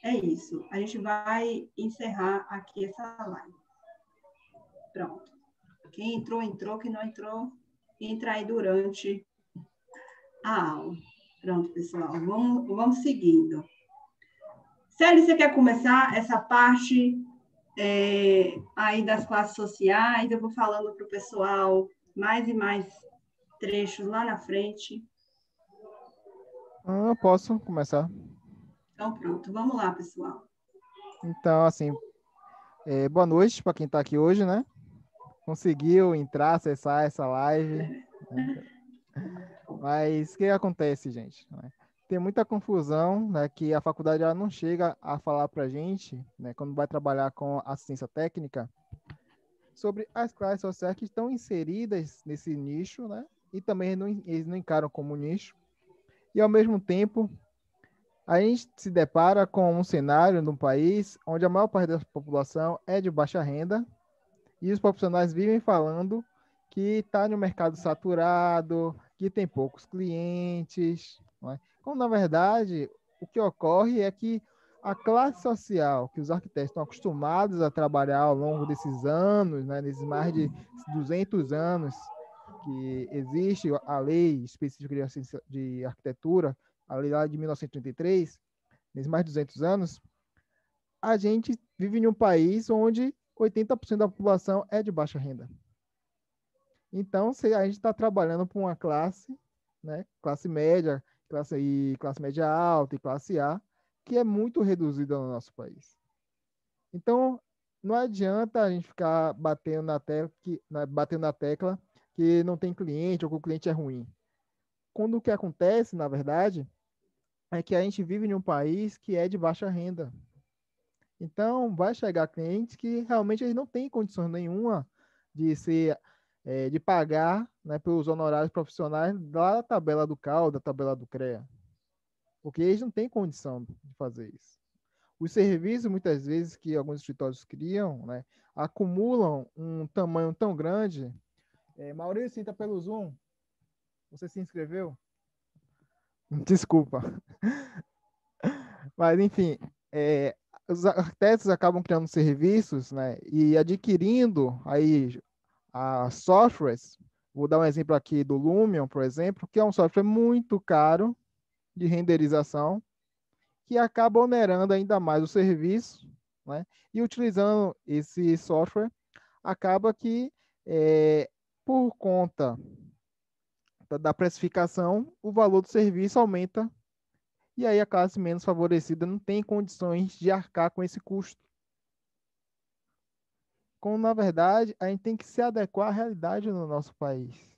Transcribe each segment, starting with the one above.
é isso. A gente vai encerrar aqui essa live. Pronto. Quem entrou, entrou. Quem não entrou, entra aí durante a aula. Pronto, pessoal. Vamos seguindo. Célia, você quer começar essa parte aí das classes sociais? Eu vou falando para o pessoal mais e mais trechos lá na frente. Eu posso começar. Então, pronto. Vamos lá, pessoal. Então, assim, boa noite para quem está aqui hoje, né? Conseguiu entrar, acessar essa live, né? Mas o que acontece, gente? Né? Tem muita confusão, né? Que a faculdade ela não chega a falar para a gente, né? Quando vai trabalhar com assistência técnica, sobre as classes sociais que estão inseridas nesse nicho, né? E também eles não encaram como nicho. E, ao mesmo tempo, a gente se depara com um cenário no país onde a maior parte da população é de baixa renda e os profissionais vivem falando que está no mercado saturado, que tem poucos clientes, não é? Quando, na verdade, o que ocorre é que a classe social que os arquitetos estão acostumados a trabalhar ao longo desses anos, né, nesses mais de 200 anos que existe a lei específica de arquitetura, a lei lá de 1933, nesses mais de 200 anos, a gente vive em um país onde 80% da população é de baixa renda. Então, se a gente está trabalhando para uma classe, né, classe média, classe média alta e classe A, que é muito reduzida no nosso país. Então, não adianta a gente ficar batendo na tecla que não tem cliente ou que o cliente é ruim. Quando o que acontece, na verdade, é que a gente vive em um país que é de baixa renda. Então, vai chegar clientes que realmente eles não têm condições nenhuma de pagar, né, pelos honorários profissionais da tabela do CAL, da tabela do CREA, porque eles não têm condição de fazer isso. Os serviços, muitas vezes, que alguns escritórios criam, né, acumulam um tamanho tão grande. Maurício, entra pelo Zoom. Você se inscreveu? Desculpa. Mas, enfim, é, os arquitetos acabam criando serviços, né, e adquirindo aí softwares. Vou dar um exemplo aqui do Lumion, por exemplo, que é um software muito caro de renderização, que acaba onerando ainda mais o serviço, né? E utilizando esse software, acaba que, por conta da precificação, o valor do serviço aumenta e aí a classe menos favorecida não tem condições de arcar com esse custo. Quando, na verdade, a gente tem que se adequar à realidade no nosso país.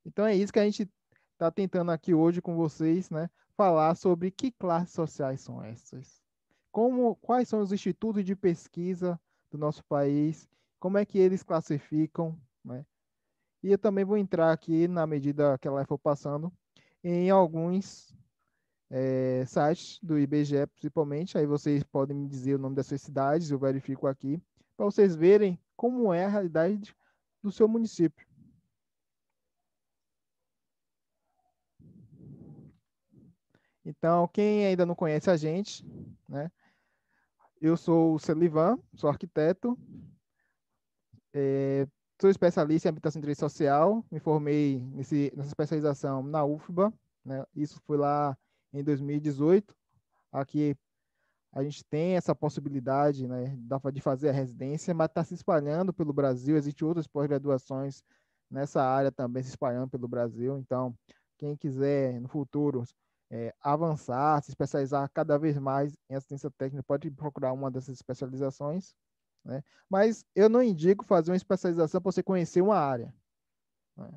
Então é isso que a gente está tentando aqui hoje com vocês, né? Falar sobre que classes sociais são essas. Quais são os institutos de pesquisa do nosso país, como é que eles classificam, né? E eu também vou entrar aqui, na medida que ela for passando, em alguns sites do IBGE, principalmente. Aí vocês podem me dizer o nome das suas cidades, eu verifico aqui, para vocês verem como é a realidade do seu município. Então, quem ainda não conhece a gente, né? Eu sou o Celivan, sou arquiteto, sou especialista em habitação e direito social, me formei nessa especialização na UFBA, né? Isso foi lá em 2018. Aqui a gente tem essa possibilidade, né, de fazer a residência, mas está se espalhando pelo Brasil, existem outras pós-graduações nessa área também se espalhando pelo Brasil. Então, quem quiser no futuro avançar, se especializar cada vez mais em assistência técnica, pode procurar uma dessas especializações, né? Mas eu não indico fazer uma especialização para você conhecer uma área, né?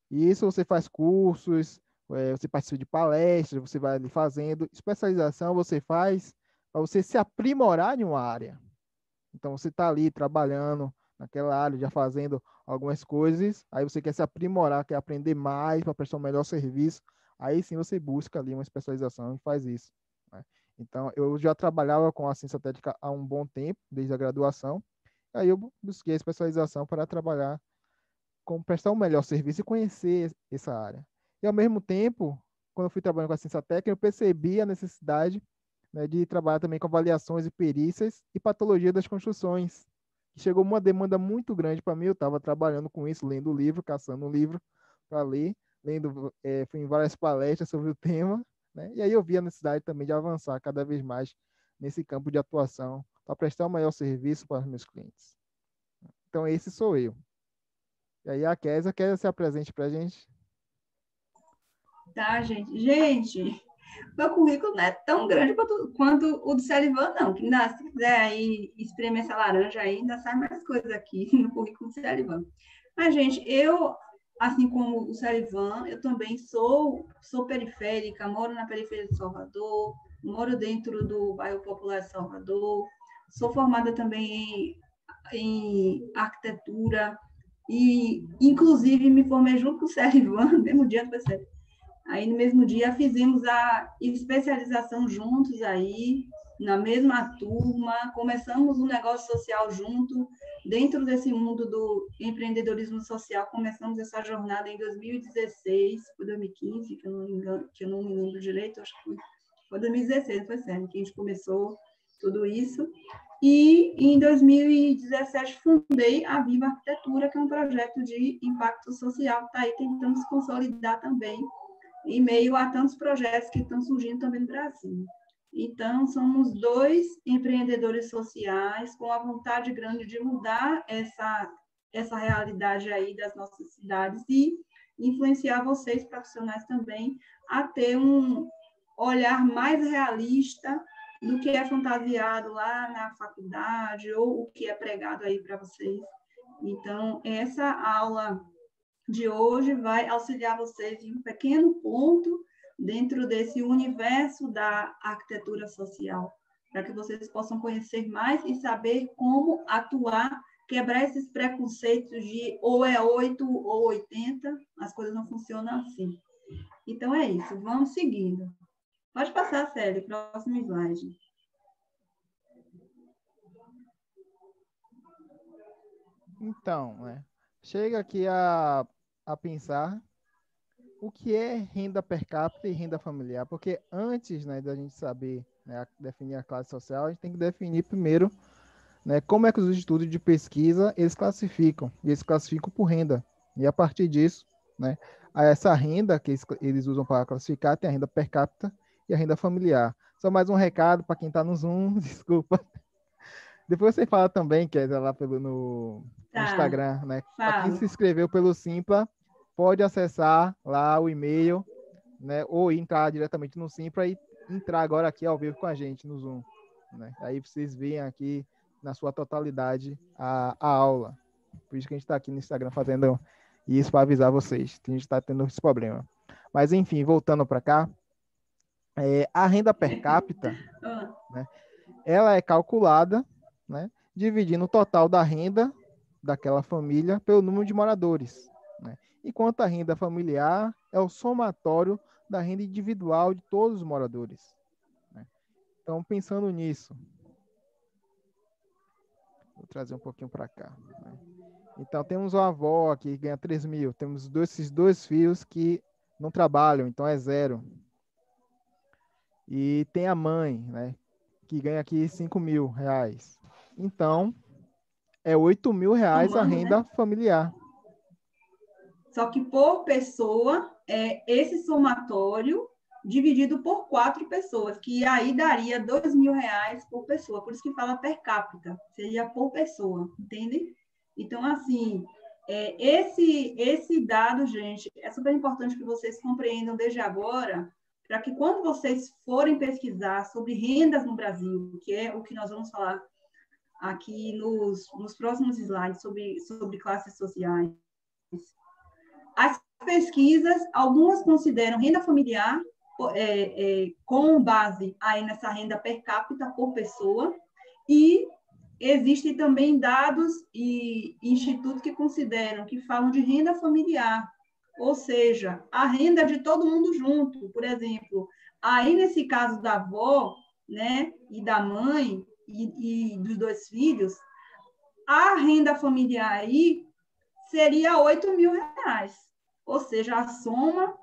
E isso você faz cursos, você participa de palestras, você vai ali fazendo. Especialização você faz para você se aprimorar em uma área. Então você está ali trabalhando naquela área, já fazendo algumas coisas, aí você quer se aprimorar, quer aprender mais para prestar um melhor serviço, aí sim você busca ali uma especialização e faz isso, né? Então eu já trabalhava com assistência técnica há um bom tempo, desde a graduação, aí eu busquei a especialização para trabalhar como prestar um melhor serviço e conhecer essa área. E ao mesmo tempo, quando eu fui trabalhando com assistência técnica, eu percebi a necessidade né, de trabalhar também com avaliações e perícias e patologia das construções. Chegou uma demanda muito grande para mim, eu estava trabalhando com isso, lendo o livro, caçando um livro para ler, fui em várias palestras sobre o tema, né, e aí eu vi a necessidade também de avançar cada vez mais nesse campo de atuação, para prestar o maior serviço para os meus clientes. Então, esse sou eu. E aí, a Kézia se apresente para a gente. Tá, gente? Gente, meu currículo não é tão grande quanto o do Celivan, não. Que ainda, se quiser aí espremer essa laranja aí, ainda sai mais coisa aqui no currículo do Celivan. Mas, gente, eu, assim como o Celivan, eu também sou periférica, moro na periferia de Salvador, moro dentro do bairro Popular de Salvador, sou formada também em arquitetura e, inclusive, me formei junto com o Celivan, no mesmo dia do PCL. Aí, no mesmo dia, fizemos a especialização juntos aí, na mesma turma, começamos um negócio social junto, dentro desse mundo do empreendedorismo social, começamos essa jornada em 2016, foi 2015, que eu não me lembro direito, acho que foi 2016, foi sério, que a gente começou tudo isso. E em 2017 fundei a Viva Arquitetura, que é um projeto de impacto social, que está aí tentando se consolidar também, em meio a tantos projetos que estão surgindo também no Brasil. Então, somos dois empreendedores sociais com a vontade grande de mudar essa realidade aí das nossas cidades e influenciar vocês, profissionais também, a ter um olhar mais realista do que é fantasiado lá na faculdade ou o que é pregado aí para vocês. Então, essa aula de hoje vai auxiliar vocês em um pequeno ponto dentro desse universo da arquitetura social, para que vocês possam conhecer mais e saber como atuar, quebrar esses preconceitos de ou é 8 ou 80, as coisas não funcionam assim. Então é isso, vamos seguindo. Pode passar, Célia, próximo slide. Então, né, chega aqui a pensar o que é renda per capita e renda familiar, porque antes, né, da gente saber, né, definir a classe social, a gente tem que definir primeiro, né, como é que os institutos de pesquisa eles classificam, e eles classificam por renda, e a partir disso, né, essa renda que eles usam para classificar tem a renda per capita e a renda familiar. Só mais um recado para quem está no Zoom, desculpa. Depois você fala também, que é lá no Instagram, né? Para quem se inscreveu pelo Simpla, pode acessar lá o e-mail, né? Ou entrar diretamente no Simpla e entrar agora aqui ao vivo com a gente no Zoom, né? Aí vocês veem aqui na sua totalidade a aula. Por isso que a gente está aqui no Instagram fazendo isso para avisar vocês. Que a gente está tendo esse problema. Mas enfim, voltando para cá, a renda per capita, né? Ela é calculada, né, dividindo o total da renda daquela família pelo número de moradores, né? Enquanto a renda familiar é o somatório da renda individual de todos os moradores, né? Então, pensando nisso, vou trazer um pouquinho para cá, né? Então, temos uma avó que ganha 3 mil, temos esses dois filhos que não trabalham, então é zero. E tem a mãe, né, que ganha aqui 5 mil reais. Então, é 8 mil reais a renda, né, familiar. Só que por pessoa, esse somatório dividido por 4 pessoas, que aí daria 2 mil reais por pessoa. Por isso que fala per capita, seria por pessoa, entende? Então, assim, esse dado, gente, é super importante que vocês compreendam desde agora, para que quando vocês forem pesquisar sobre rendas no Brasil, que é o que nós vamos falar aqui nos próximos slides sobre classes sociais, as pesquisas, algumas consideram renda familiar com base aí nessa renda per capita por pessoa, e existem também dados e institutos que consideram, que falam de renda familiar, ou seja, a renda de todo mundo junto. Por exemplo, aí nesse caso da avó, né, e da mãe e dos dois filhos, a renda familiar aí seria 8 mil reais, ou seja, a soma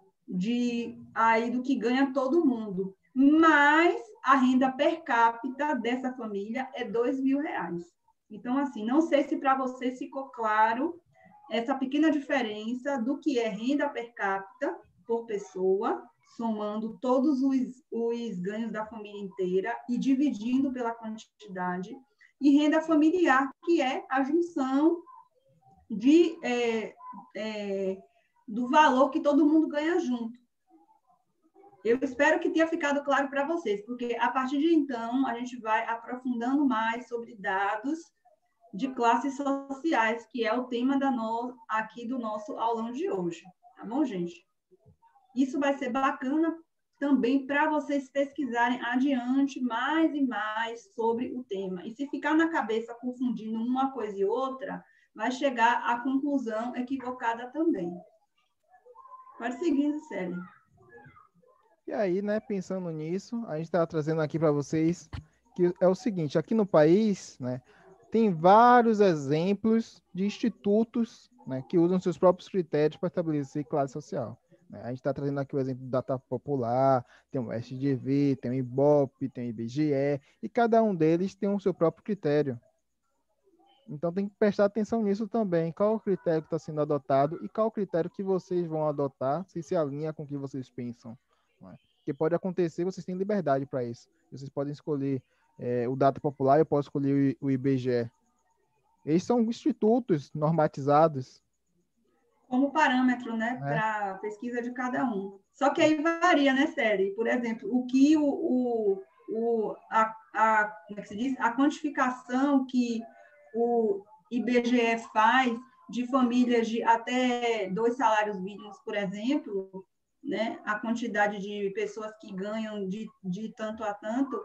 aí do que ganha todo mundo, mais a renda per capita dessa família é R$ 2.000. Então, assim, não sei se para vocês ficou claro essa pequena diferença do que é renda per capita por pessoa, somando todos os ganhos da família inteira e dividindo pela quantidade, e renda familiar, que é a junção do valor que todo mundo ganha junto. Eu espero que tenha ficado claro para vocês, porque a partir de então a gente vai aprofundando mais sobre dados de classes sociais, que é o tema aqui do nosso aulão de hoje. Tá bom, gente? Isso vai ser bacana também para vocês pesquisarem adiante mais e mais sobre o tema. E se ficar na cabeça confundindo uma coisa e outra, vai chegar à conclusão equivocada também. Pode seguir, Célia. E aí, né, pensando nisso, a gente está trazendo aqui para vocês que é o seguinte, aqui no país, né, tem vários exemplos de institutos, né, que usam seus próprios critérios para estabelecer classe social. A gente está trazendo aqui o exemplo do Data Popular, tem o SGV, tem o IBOP, tem o IBGE, e cada um deles tem o seu próprio critério. Então tem que prestar atenção nisso também. Qual o critério que está sendo adotado e qual o critério que vocês vão adotar, se alinha com o que vocês pensam. Porque pode acontecer, vocês têm liberdade para isso. Vocês podem escolher o Data Popular, eu posso escolher o IBGE. Eles são institutos normatizados. Como parâmetro, né, para a pesquisa de cada um. Só que aí varia, né, Célia? Por exemplo, o que como é que se diz? A quantificação que o IBGE faz de famílias de até 2 salários mínimos, por exemplo, né, a quantidade de pessoas que ganham de tanto a tanto,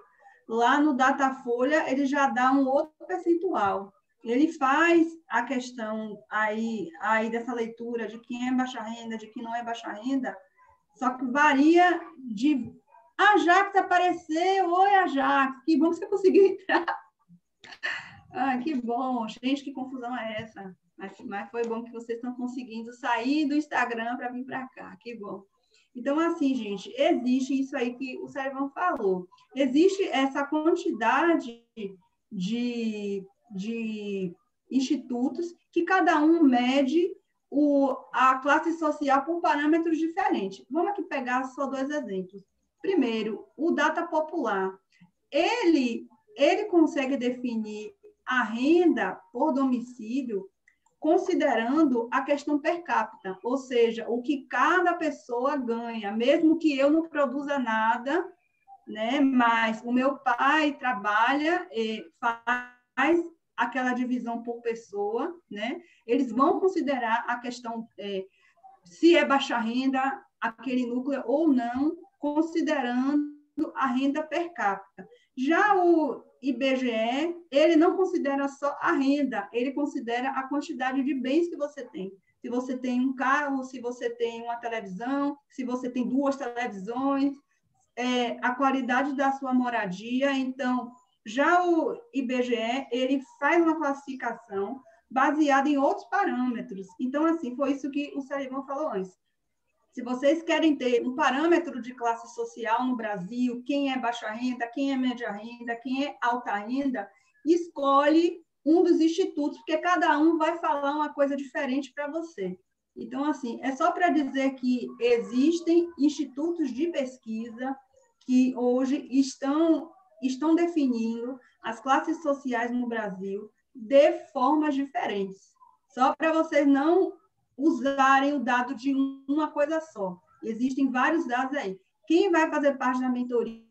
lá no Datafolha ele já dá um outro percentual. Ele faz a questão aí dessa leitura de quem é baixa renda, de quem não é baixa renda, só que varia de... A Jax apareceu! Oi, Ajax! Que bom que você conseguiu entrar! Ah, que bom! Gente, que confusão é essa? Mas foi bom que vocês estão conseguindo sair do Instagram para vir para cá. Que bom! Então, assim, gente, existe isso aí que o Sérgio falou. Existe essa quantidade de institutos que cada um mede a classe social por parâmetros diferentes. Vamos aqui pegar só 2 exemplos. Primeiro, o Data Popular. Ele consegue definir a renda por domicílio considerando a questão per capita, ou seja, o que cada pessoa ganha, mesmo que eu não produza nada, né? Mas o meu pai trabalha, faz aquela divisão por pessoa, né? Eles vão considerar a questão se é baixa renda aquele núcleo ou não, considerando a renda per capita. Já o IBGE, ele não considera só a renda, ele considera a quantidade de bens que você tem. Se você tem um carro, se você tem uma televisão, se você tem 2 televisões, a qualidade da sua moradia. Então, já o IBGE, ele faz uma classificação baseada em outros parâmetros. Então, assim, foi isso que o Célio falou antes. Se vocês querem ter um parâmetro de classe social no Brasil, quem é baixa renda, quem é média renda, quem é alta renda, escolhe um dos institutos, porque cada um vai falar uma coisa diferente para você. Então, assim, é só para dizer que existem institutos de pesquisa que hoje estão definindo as classes sociais no Brasil de formas diferentes. Só para vocês não usarem o dado de uma coisa só. Existem vários dados aí. Quem vai fazer parte da mentoria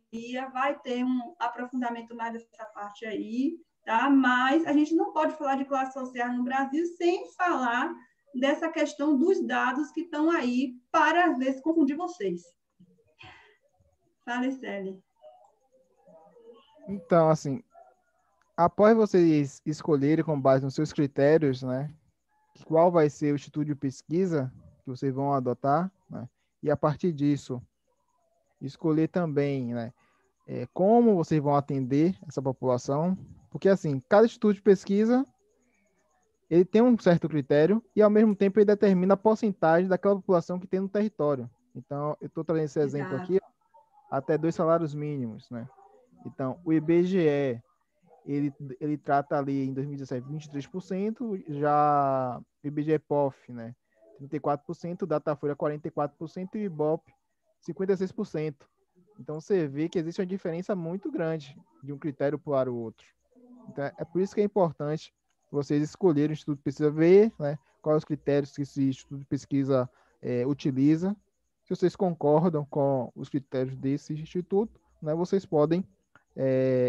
vai ter um aprofundamento mais dessa parte aí, tá? Mas a gente não pode falar de classe social no Brasil sem falar dessa questão dos dados que estão aí para, às vezes, confundir vocês. Fala, Célia. Então, assim, após vocês escolherem com base nos seus critérios, né, qual vai ser o instituto de pesquisa que vocês vão adotar, né, e a partir disso, escolher também, né, como vocês vão atender essa população, porque, assim, cada instituto de pesquisa, ele tem um certo critério e, ao mesmo tempo, ele determina a porcentagem daquela população que tem no território. Então, eu estou trazendo esse exemplo aqui, até 2 salários mínimos, né? Então, o IBGE, ele trata ali em 2017 23%, já o IBGE-POF, né, 34%, o Datafolha 44% e o Ibope 56%. Então, você vê que existe uma diferença muito grande de um critério para o outro. Então, é por isso que é importante vocês escolherem o Instituto de Pesquisa, ver, né, quais os critérios que esse Instituto de Pesquisa utiliza. Se vocês concordam com os critérios desse instituto, né, vocês podem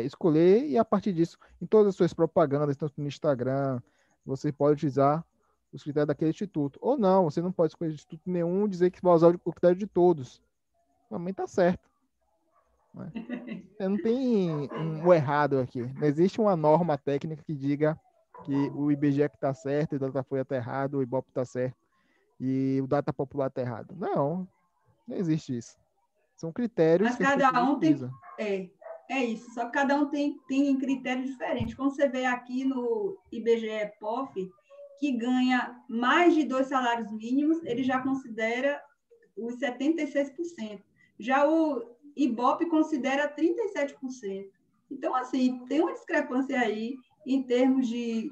escolher, e a partir disso, em todas as suas propagandas, tanto no Instagram, você pode utilizar os critérios daquele instituto. Ou não, você não pode escolher instituto nenhum e dizer que vai usar o critério de todos. Também está certo. Né? Não tem um errado aqui. Não existe uma norma técnica que diga que o IBGE está certo, o Datafolha está errado, o Ibope está certo e o Data Popular está errado. Não existe isso. São critérios Mas que as cada pessoas um tem. utilizam. É isso, só que cada um tem critério diferente. Quando você vê aqui no IBGE-POF, que ganha mais de 2 salários mínimos, ele já considera os 76%. Já o Ibope considera 37%. Então, assim, tem uma discrepância aí em termos de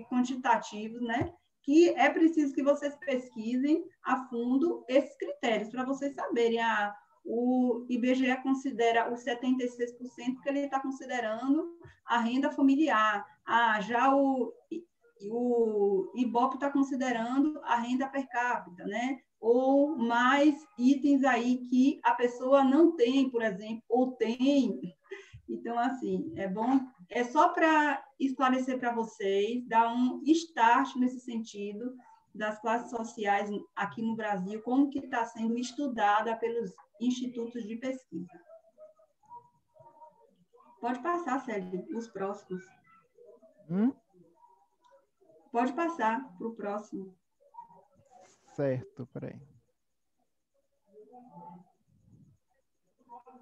quantitativos, né? Que é preciso que vocês pesquisem a fundo esses critérios para vocês saberem. O IBGE considera os 76% porque ele está considerando a renda familiar. Já o Ibope está considerando a renda per capita, né? Ou mais itens aí que a pessoa não tem, por exemplo, ou tem. Então, assim, é bom, é só para esclarecer para vocês, dar um start nesse sentido das classes sociais aqui no Brasil, como que está sendo estudada pelos institutos de pesquisa. Pode passar, Célio, os próximos. Pode passar para o próximo. Certo, peraí.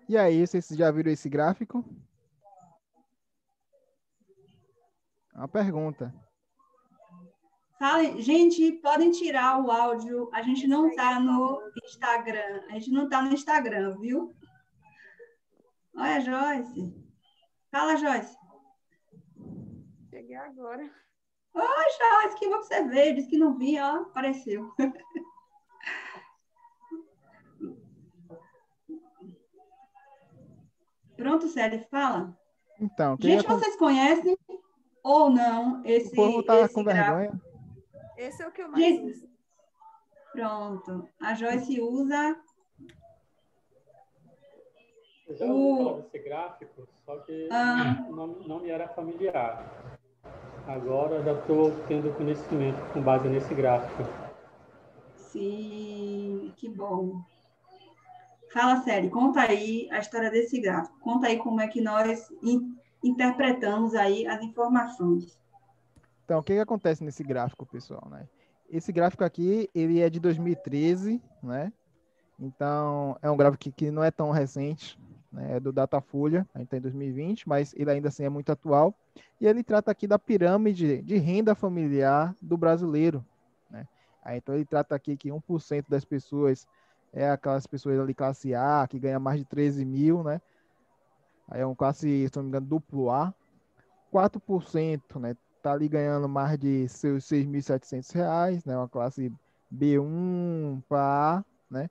E aí, vocês já viram esse gráfico? Uma pergunta. Gente, podem tirar o áudio. A gente não está no Instagram. A gente não está no Instagram, viu? Olha, Joyce. Fala, Joyce. Cheguei agora. Oi, Joyce, que bom que você veio. Disse que não vinha, ó, apareceu. Pronto, Célio, fala. Então, Gente, vocês conhecem ou não esse, o povo tá com gráfico? vergonha. Esse é o que eu mais uso. Pronto. A Joyce usa... Eu já ouvi falar desse gráfico, só que não me era familiar. Agora já estou tendo conhecimento com base nesse gráfico. Sim, que bom. Fala, Célio, conta aí a história desse gráfico. Conta aí como é que nós interpretamos aí as informações. Então, o que acontece nesse gráfico, pessoal, né? Esse gráfico aqui, ele é de 2013, né? Então, é um gráfico que não é tão recente, né? É do Datafolha, a gente está em 2020, mas ele ainda assim é muito atual. E ele trata aqui da pirâmide de renda familiar do brasileiro, né? Então, ele trata aqui que 1% das pessoas é aquelas pessoas ali classe A, que ganha mais de 13 mil, né? Aí é um classe, se não me engano, duplo A. 4%, né? Tá ali ganhando mais de seus R$ 6.700, né? Uma classe B1 para A, né?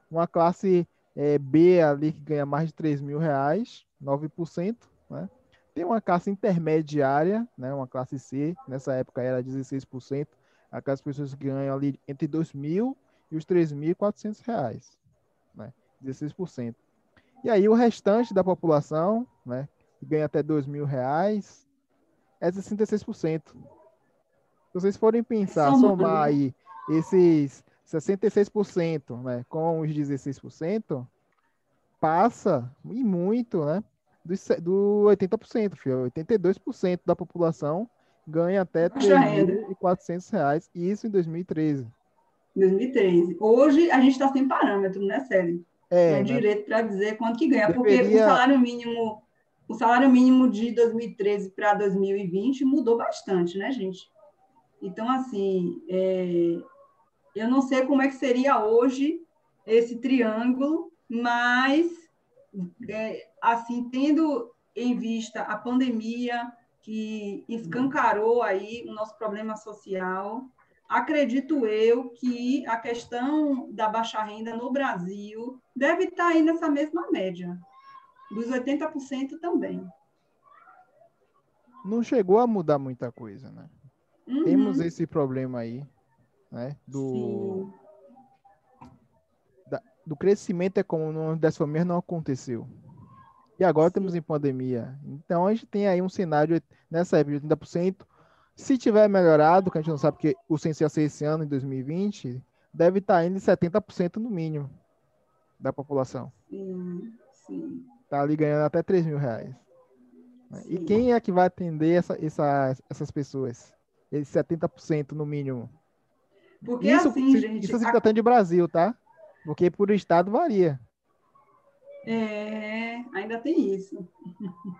Uma classe B ali que ganha mais de R$ 3.000, 9%, né? Tem uma classe intermediária, né? Uma classe C, nessa época era 16%, aquelas pessoas que ganham ali entre R$ 2.000 e os R$ 3.400, né? 16%. E aí o restante da população, né? Que ganha até R$ 2.000, é 66%. Se vocês forem pensar, somar aí esses 66%, né, com os 16%, passa, e muito, né, do 80%, filho. 82% da população ganha até R$ 3.400, e isso em 2013. 2013. Hoje, a gente está sem parâmetro, né, Célio? Não é direito para dizer quanto que ganha, porque o salário mínimo de 2013 para 2020 mudou bastante, né, gente? Então, assim, eu não sei como é que seria hoje esse triângulo, mas assim, tendo em vista a pandemia que escancarou aí o nosso problema social, acredito eu que a questão da baixa renda no Brasil deve estar aí nessa mesma média, dos 80% também. Não chegou a mudar muita coisa, né? Uhum. Temos esse problema aí, né? Sim. Do crescimento econômico das famílias não aconteceu. E agora temos em pandemia. Então a gente tem aí um cenário nessa época de 80%. Se tiver melhorado, que a gente não sabe que o censo ia ser esse ano, em 2020, deve estar indo em 70% no mínimo da população. Sim, sim. Está ali ganhando até R$ 3.000. E Sim. quem é que vai atender essas pessoas? Esses 70% no mínimo. Porque assim, gente... Isso se tratando de Brasil, tá? Porque por estado varia. Ainda tem isso.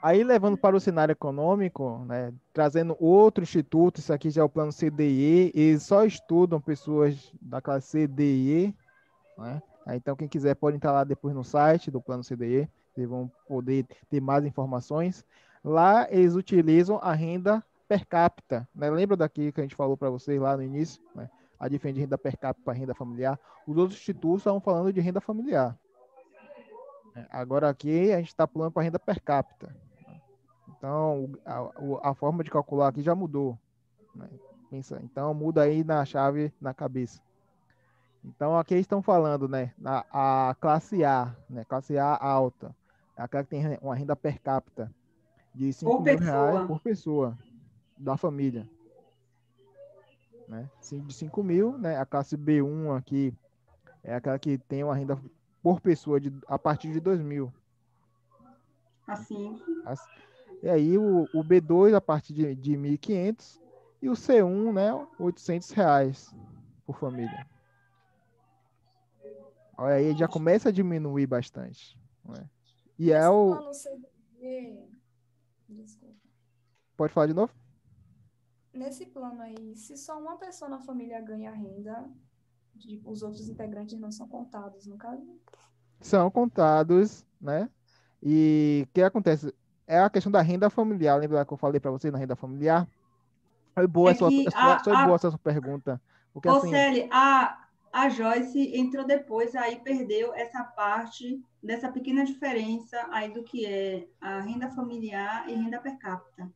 Aí, levando para o cenário econômico, né, trazendo outro instituto, isso aqui já é o plano CDE, eles só estudam pessoas da classe C, D e E, né? Então, quem quiser pode entrar lá depois no site do plano CDE, vocês vão poder ter mais informações. Lá, eles utilizam a renda per capita, né? Lembra daqui que a gente falou para vocês lá no início, né? A diferença de renda per capita para renda familiar. Os outros institutos estavam falando de renda familiar. Agora aqui a gente está pulando para renda per capita. Então, a forma de calcular aqui já mudou, né? Então, muda aí na chave, na cabeça. Então, aqui estão falando, né? A classe A, né? Classe A alta. É aquela que tem uma renda per capita de R$ 5.000 por pessoa da família. Né? De 5.000, né? A classe B1 aqui é aquela que tem uma renda por pessoa a partir de 2.000. Assim. E aí o B2 a partir de 1.500 e o C1, né, R$ 800 por família. Olha aí, já começa a diminuir bastante. Né? E é o... plano CDE... Desculpa. Pode falar de novo? Nesse plano aí, se só uma pessoa na família ganha renda, os outros integrantes não são contados, no caso? São contados, né? E o que acontece? É a questão da renda familiar. Lembra que eu falei para você na renda familiar? Foi boa essa sua pergunta. Porque, Ô, assim, Célia, a Joyce entrou depois, aí perdeu essa parte dessa pequena diferença aí do que é a renda familiar e renda per capita.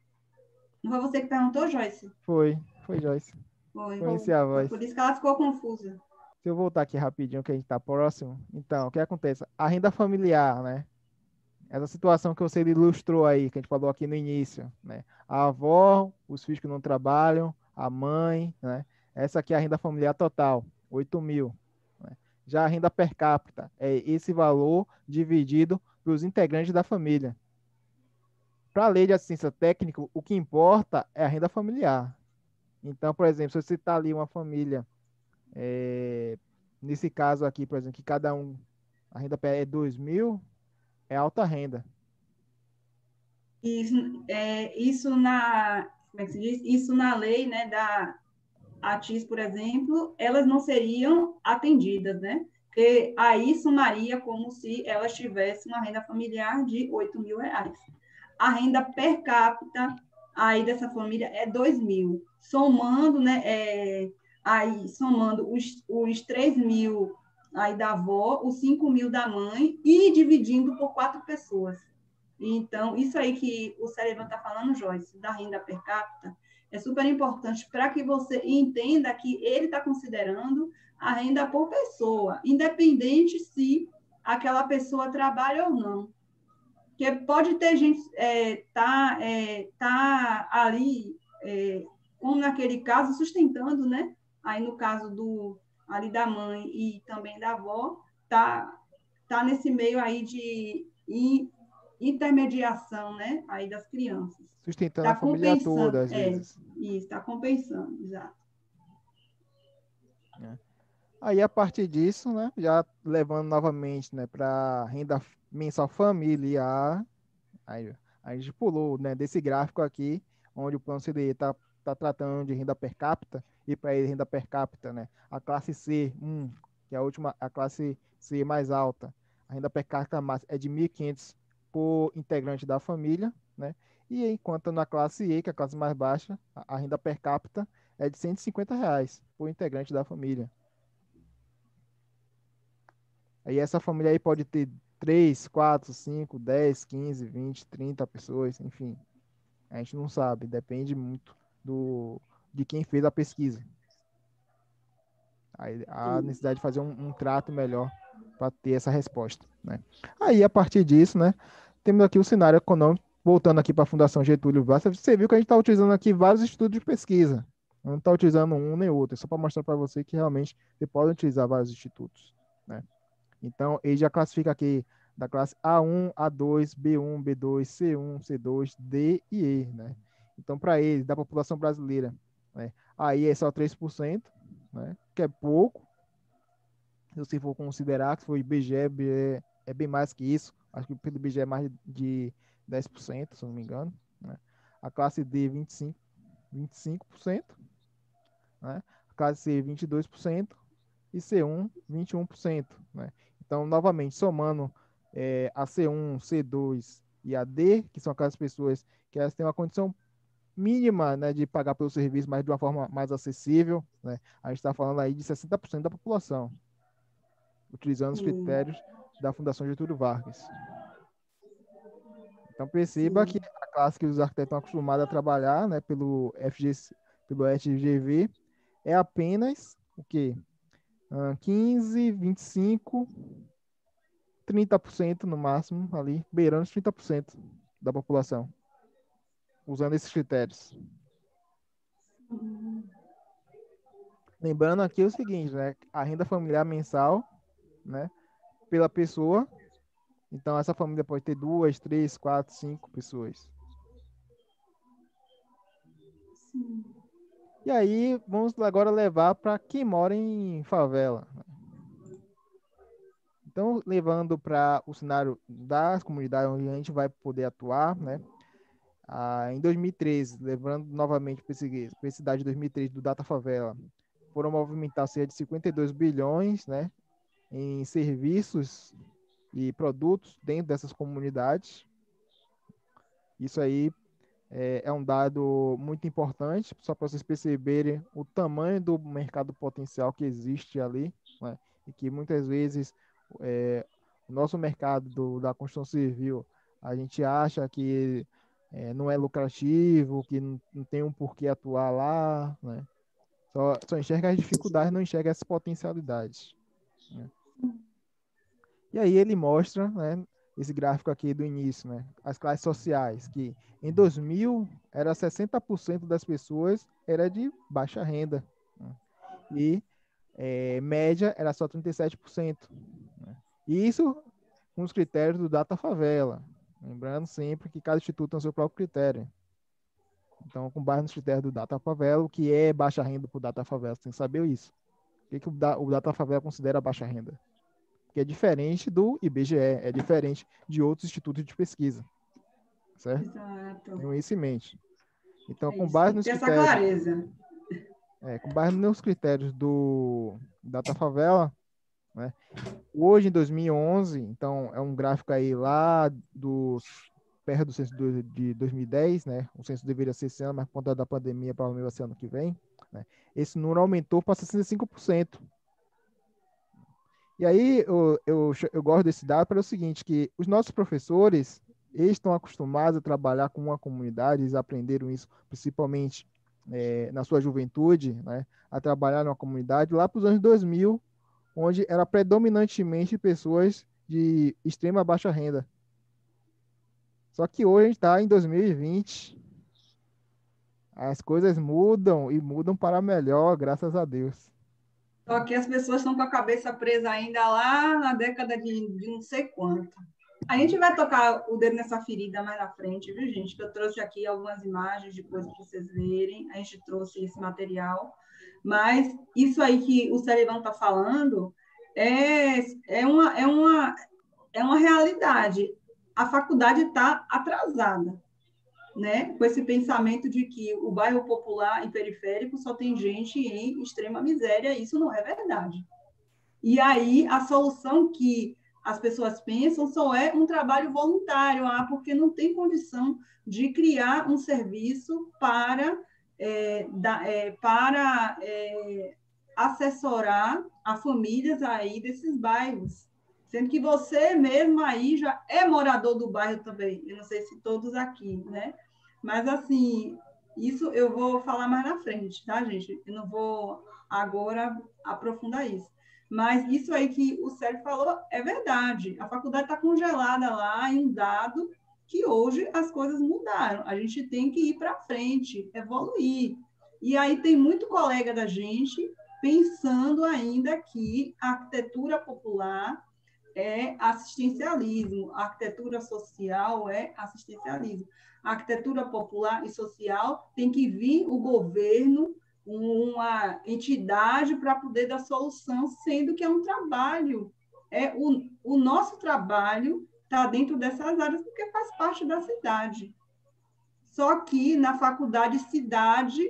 Não foi você que perguntou, Joyce? Foi Joyce. Conheci a voz. Por isso que ela ficou confusa. Se eu voltar aqui rapidinho, que a gente está próximo. Então, o que acontece? A renda familiar, né? Essa situação que você ilustrou aí, que a gente falou aqui no início, né? A avó, os filhos que não trabalham, a mãe, né? Essa aqui é a renda familiar total, 8.000. Né? Já a renda per capita é esse valor dividido pelos integrantes da família. Para a lei de assistência técnica, o que importa é a renda familiar. Então, por exemplo, se você está ali uma família, nesse caso aqui, por exemplo, que cada um, a renda é 2.000, é alta renda. Isso na, como é que se diz? Isso na lei, né, da ATIS, por exemplo, elas não seriam atendidas, né? Porque aí sumaria como se elas tivessem uma renda familiar de R$ 8.000. A renda per capita aí dessa família é 2.000. Somando, né, aí somando os 3.000 aí da avó, os 5.000 da mãe e dividindo por 4 pessoas. Então, isso aí que o Cérebro está falando, Joyce, da renda per capita, é super importante para que você entenda que ele está considerando a renda por pessoa, independente se aquela pessoa trabalha ou não. Porque pode ter gente tá ali, como naquele caso, sustentando, né? Aí no caso ali da mãe e também da avó, tá nesse meio aí de intermediação, né? Aí das crianças. Sustentando a família toda, às vezes. Isso, está compensando, exato. Aí, a partir disso, né, já levando novamente, né, para renda mensal familiar, aí a gente pulou, né, desse gráfico aqui, onde o plano CDE está tratando de renda per capita, e para ele renda per capita, né, a classe C1, que é a classe C mais alta, a renda per capita é de R$ 1.500 por integrante da família, né? E enquanto na classe E, que é a classe mais baixa, a renda per capita é de R$ 150 por integrante da família. Aí essa família aí pode ter 3, 4, 5, 10, 15, 20, 30 pessoas, enfim. A gente não sabe, depende muito de quem fez a pesquisa. Aí a necessidade de fazer um trato melhor para ter essa resposta, né? Aí, a partir disso, né, temos aqui o cenário econômico, voltando aqui para a Fundação Getúlio Vargas, você viu que a gente está utilizando aqui vários estudos de pesquisa, não está utilizando um nem outro, é só para mostrar para você que realmente você pode utilizar vários institutos, né? Então, ele já classifica aqui da classe A1, A2, B1, B2, C1, C2, D e E, né? Então, para ele, da população brasileira, né, aí é só 3%, né, que é pouco. Se você for considerar que foi IBGE, é bem mais que isso. Acho que pelo IBGE é mais de 10%, se não me engano, né? A classe D, 25%, né? A classe C, 22%, e C1, 21%, né? Então, novamente, somando a C1, C2 e a D, que são aquelas pessoas que elas têm uma condição mínima, né, de pagar pelo serviço, mas de uma forma mais acessível, né? A gente está falando aí de 60% da população, utilizando os Sim, critérios da Fundação Getúlio Vargas. Então, perceba sim. que a classe que os arquitetos estão acostumados a trabalhar, né, pelo FGV, é apenas o quê? 15, 25, 30% no máximo, ali, beirando os 30% da população, usando esses critérios. Lembrando aqui o seguinte, né? A renda familiar mensal, né, pela pessoa. Então, essa família pode ter 2, 3, 4, 5 pessoas. Sim. E aí, vamos agora levar para quem mora em favela. Então, levando para o cenário das comunidades onde a gente vai poder atuar, né? Em 2013, levando novamente para esse dado de 2013 do Data Favela, foram movimentar cerca de 52 bilhões, né, em serviços e produtos dentro dessas comunidades. Isso aí é um dado muito importante, só para vocês perceberem o tamanho do mercado potencial que existe ali, né, e que muitas vezes o nosso mercado da construção civil, a gente acha que não é lucrativo, que não tem um porquê atuar lá, né? Só enxerga as dificuldades, não enxerga as potencialidades, né? E aí ele mostra, né, esse gráfico aqui do início, né, as classes sociais, que em 2000 era 60% das pessoas era de baixa renda, né? E média era só 37%, né? E isso com os critérios do Data Favela. Lembrando sempre que cada instituto tem o seu próprio critério. Então, com base nos critérios do Data Favela, o que é baixa renda para o Data Favela? Você tem que saber isso. O que o Data Favela considera baixa renda? Que é diferente do IBGE, é diferente de outros institutos de pesquisa. Certo? Exato. Tenham isso em mente. Então, É com isso, base tem que nos ter essa critérios, clareza. com base nos critérios do Data Favela, né? Hoje, em 2011, então, é um gráfico aí lá perto do censo de 2010, né? O censo deveria ser esse ano, mas por conta da pandemia, provavelmente vai ser ano que vem, né? Esse número aumentou para 65%. E aí, eu gosto desse dado para o seguinte, que os nossos professores, eles estão acostumados a trabalhar com uma comunidade, eles aprenderam isso principalmente na sua juventude, né? A trabalhar numa comunidade lá para os anos 2000, onde era predominantemente pessoas de extrema baixa renda. Só que hoje a gente está em 2020, as coisas mudam e mudam para melhor, graças a Deus. Só que as pessoas estão com a cabeça presa ainda lá na década de não sei quanto. A gente vai tocar o dedo nessa ferida mais na frente, viu, gente? Que eu trouxe aqui algumas imagens de coisas para vocês verem. A gente trouxe esse material. Mas isso aí que o Sullivan está falando é uma realidade. A faculdade está atrasada, né? Com esse pensamento de que o bairro popular e periférico só tem gente em extrema miséria. Isso não é verdade. E aí, a solução que as pessoas pensam, só é um trabalho voluntário, porque não tem condição de criar um serviço para assessorar a famílias aí desses bairros. Sendo que você mesmo aí já é morador do bairro também. Eu não sei se todos aqui, né? Mas, assim, isso eu vou falar mais na frente, tá, gente? Eu não vou agora aprofundar isso. Mas isso aí que o Sérgio falou é verdade. A faculdade está congelada lá em um dado que hoje as coisas mudaram. A gente tem que ir para frente, evoluir. E aí tem muito colega da gente pensando ainda que a arquitetura popular é assistencialismo, a arquitetura social é assistencialismo. A arquitetura popular e social tem que vir o governo, uma entidade para poder dar solução, sendo que é um trabalho. O nosso trabalho está dentro dessas áreas porque faz parte da cidade. Só que na faculdade cidade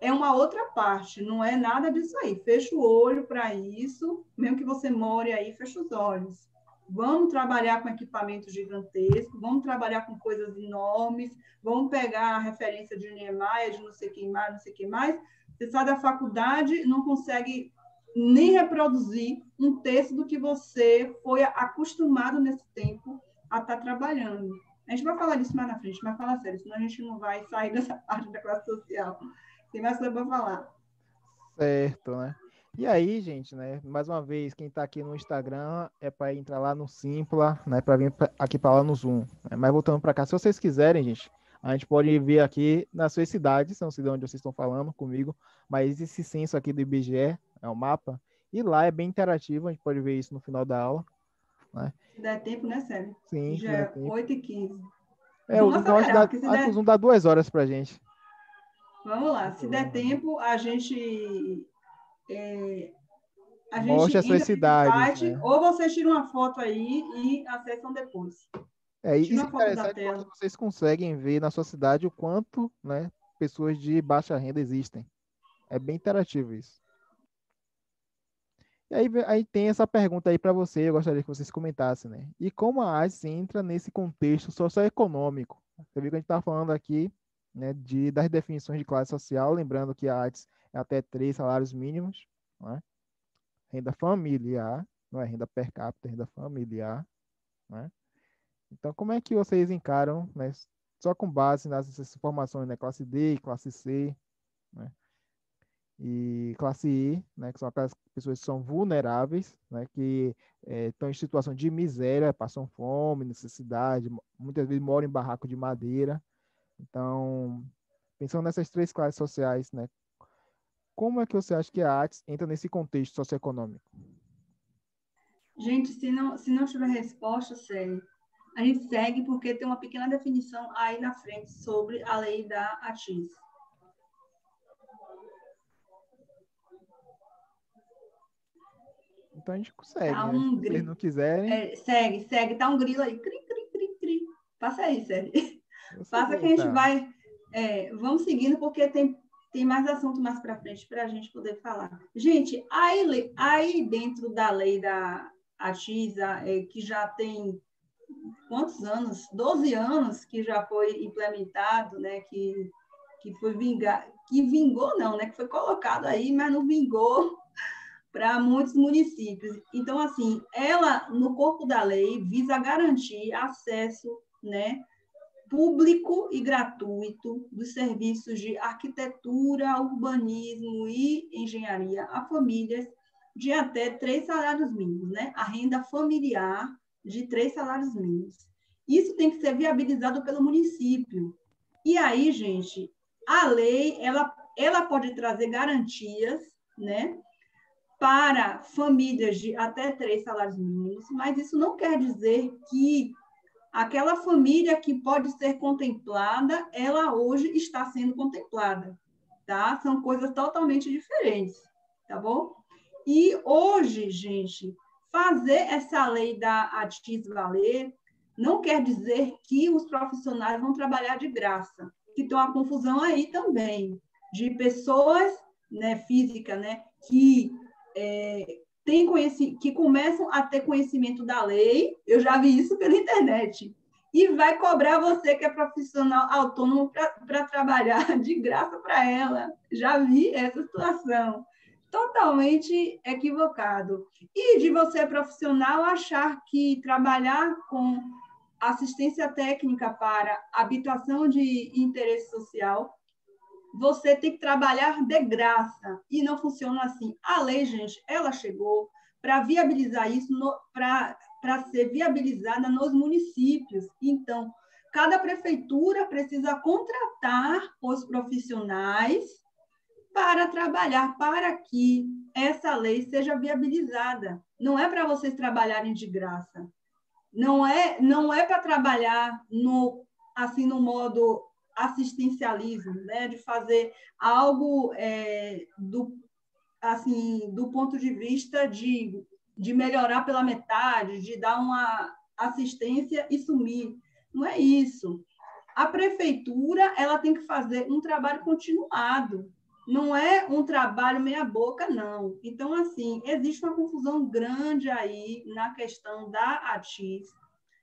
é uma outra parte, não é nada disso aí. Fecha o olho para isso, mesmo que você more aí, fecha os olhos. Vamos trabalhar com equipamentos gigantescos, vamos trabalhar com coisas enormes, vamos pegar a referência de Niemeyer, de não sei quem mais, não sei quem mais. Você sai da faculdade, não consegue nem reproduzir um terço do que você foi acostumado nesse tempo a estar trabalhando. A gente vai falar disso mais na frente, mas fala sério, senão a gente não vai sair dessa parte da classe social. Tem mais coisa para falar. Certo, né? E aí, gente, né? Mais uma vez, quem está aqui no Instagram é para entrar lá no Simpla, né? Para vir aqui para lá no Zoom. Né? Mas voltando para cá, se vocês quiserem, gente, a gente pode vir aqui nas suas cidades, não sei de onde vocês estão falando comigo, mas esse censo aqui do IBGE é o mapa, e lá é bem interativo, a gente pode ver isso no final da aula. Né? Se der tempo, né, Célio? Sim, já é 8h15. Vamos acelerar, acho que o Zoom dá 2 horas para a gente. Vamos lá, se der tempo, a gente mostra as suas cidades, site, né? Ou vocês tiram uma foto aí e acessam depois. Isso é interessante porque vocês conseguem ver na sua cidade o quanto, né, pessoas de baixa renda existem. É bem interativo isso. E aí tem essa pergunta aí para você, eu gostaria que vocês comentassem, né? E como a artes entra nesse contexto socioeconômico? Você viu que a gente está falando aqui, né, das definições de classe social, lembrando que a artes é até 3 salários mínimos, né? Renda familiar, não é renda per capita, renda familiar, né? Então, como é que vocês encaram, né, só com base nessas informações, né, classe D, classe C, né, e classe I, né, que são aquelas pessoas que são vulneráveis, né, que estão em situação de miséria, passam fome, necessidade, muitas vezes moram em barraco de madeira. Então, pensando nessas 3 classes sociais, né, como é que você acha que a artes entra nesse contexto socioeconômico? Gente, se não tiver resposta, sério, a gente segue porque tem uma pequena definição aí na frente sobre a lei da ATIS. Então a gente consegue, tá, né? Se vocês não quiserem... segue. Tá um grilo aí. Cri, cri, cri, cri. Passa aí, sério. Passa que a gente vai... vamos seguindo porque tem mais assunto mais para frente para a gente poder falar. Gente, aí dentro da lei da ATIS, que já tem quantos anos? 12 anos que já foi implementado, né? Que foi vingou não, né? Que foi colocado aí, mas não vingou para muitos municípios. Então, assim, ela, no corpo da lei, visa garantir acesso, né, público e gratuito dos serviços de arquitetura, urbanismo e engenharia a famílias de até 3 salários mínimos, né? A renda familiar de 3 salários mínimos. Isso tem que ser viabilizado pelo município. E aí, gente, a lei, ela pode trazer garantias, né, para famílias de até 3 salários mínimos, mas isso não quer dizer que aquela família que pode ser contemplada, ela hoje está sendo contemplada, tá? São coisas totalmente diferentes, tá bom? E hoje, gente, fazer essa lei da ATIS valer não quer dizer que os profissionais vão trabalhar de graça, que tem uma confusão aí também, de pessoas, né, física, né, que que começam a ter conhecimento da lei, eu já vi isso pela internet, e vai cobrar você, que é profissional autônomo, para trabalhar de graça para ela. Já vi essa situação. Totalmente equivocado. E de você, profissional, achar que trabalhar com assistência técnica para habitação de interesse social, você tem que trabalhar de graça. E não funciona assim. A lei, gente, ela chegou para viabilizar isso, para ser viabilizada nos municípios. Então, cada prefeitura precisa contratar os profissionais para trabalhar, para que essa lei seja viabilizada. Não é para vocês trabalharem de graça. Não é para trabalhar no modo assistencialismo, né? De fazer algo do ponto de vista de melhorar pela metade, de dar uma assistência e sumir. Não é isso. A prefeitura ela tem que fazer um trabalho continuado, não é um trabalho meia-boca, não. Então, assim, existe uma confusão grande aí na questão da ATIS,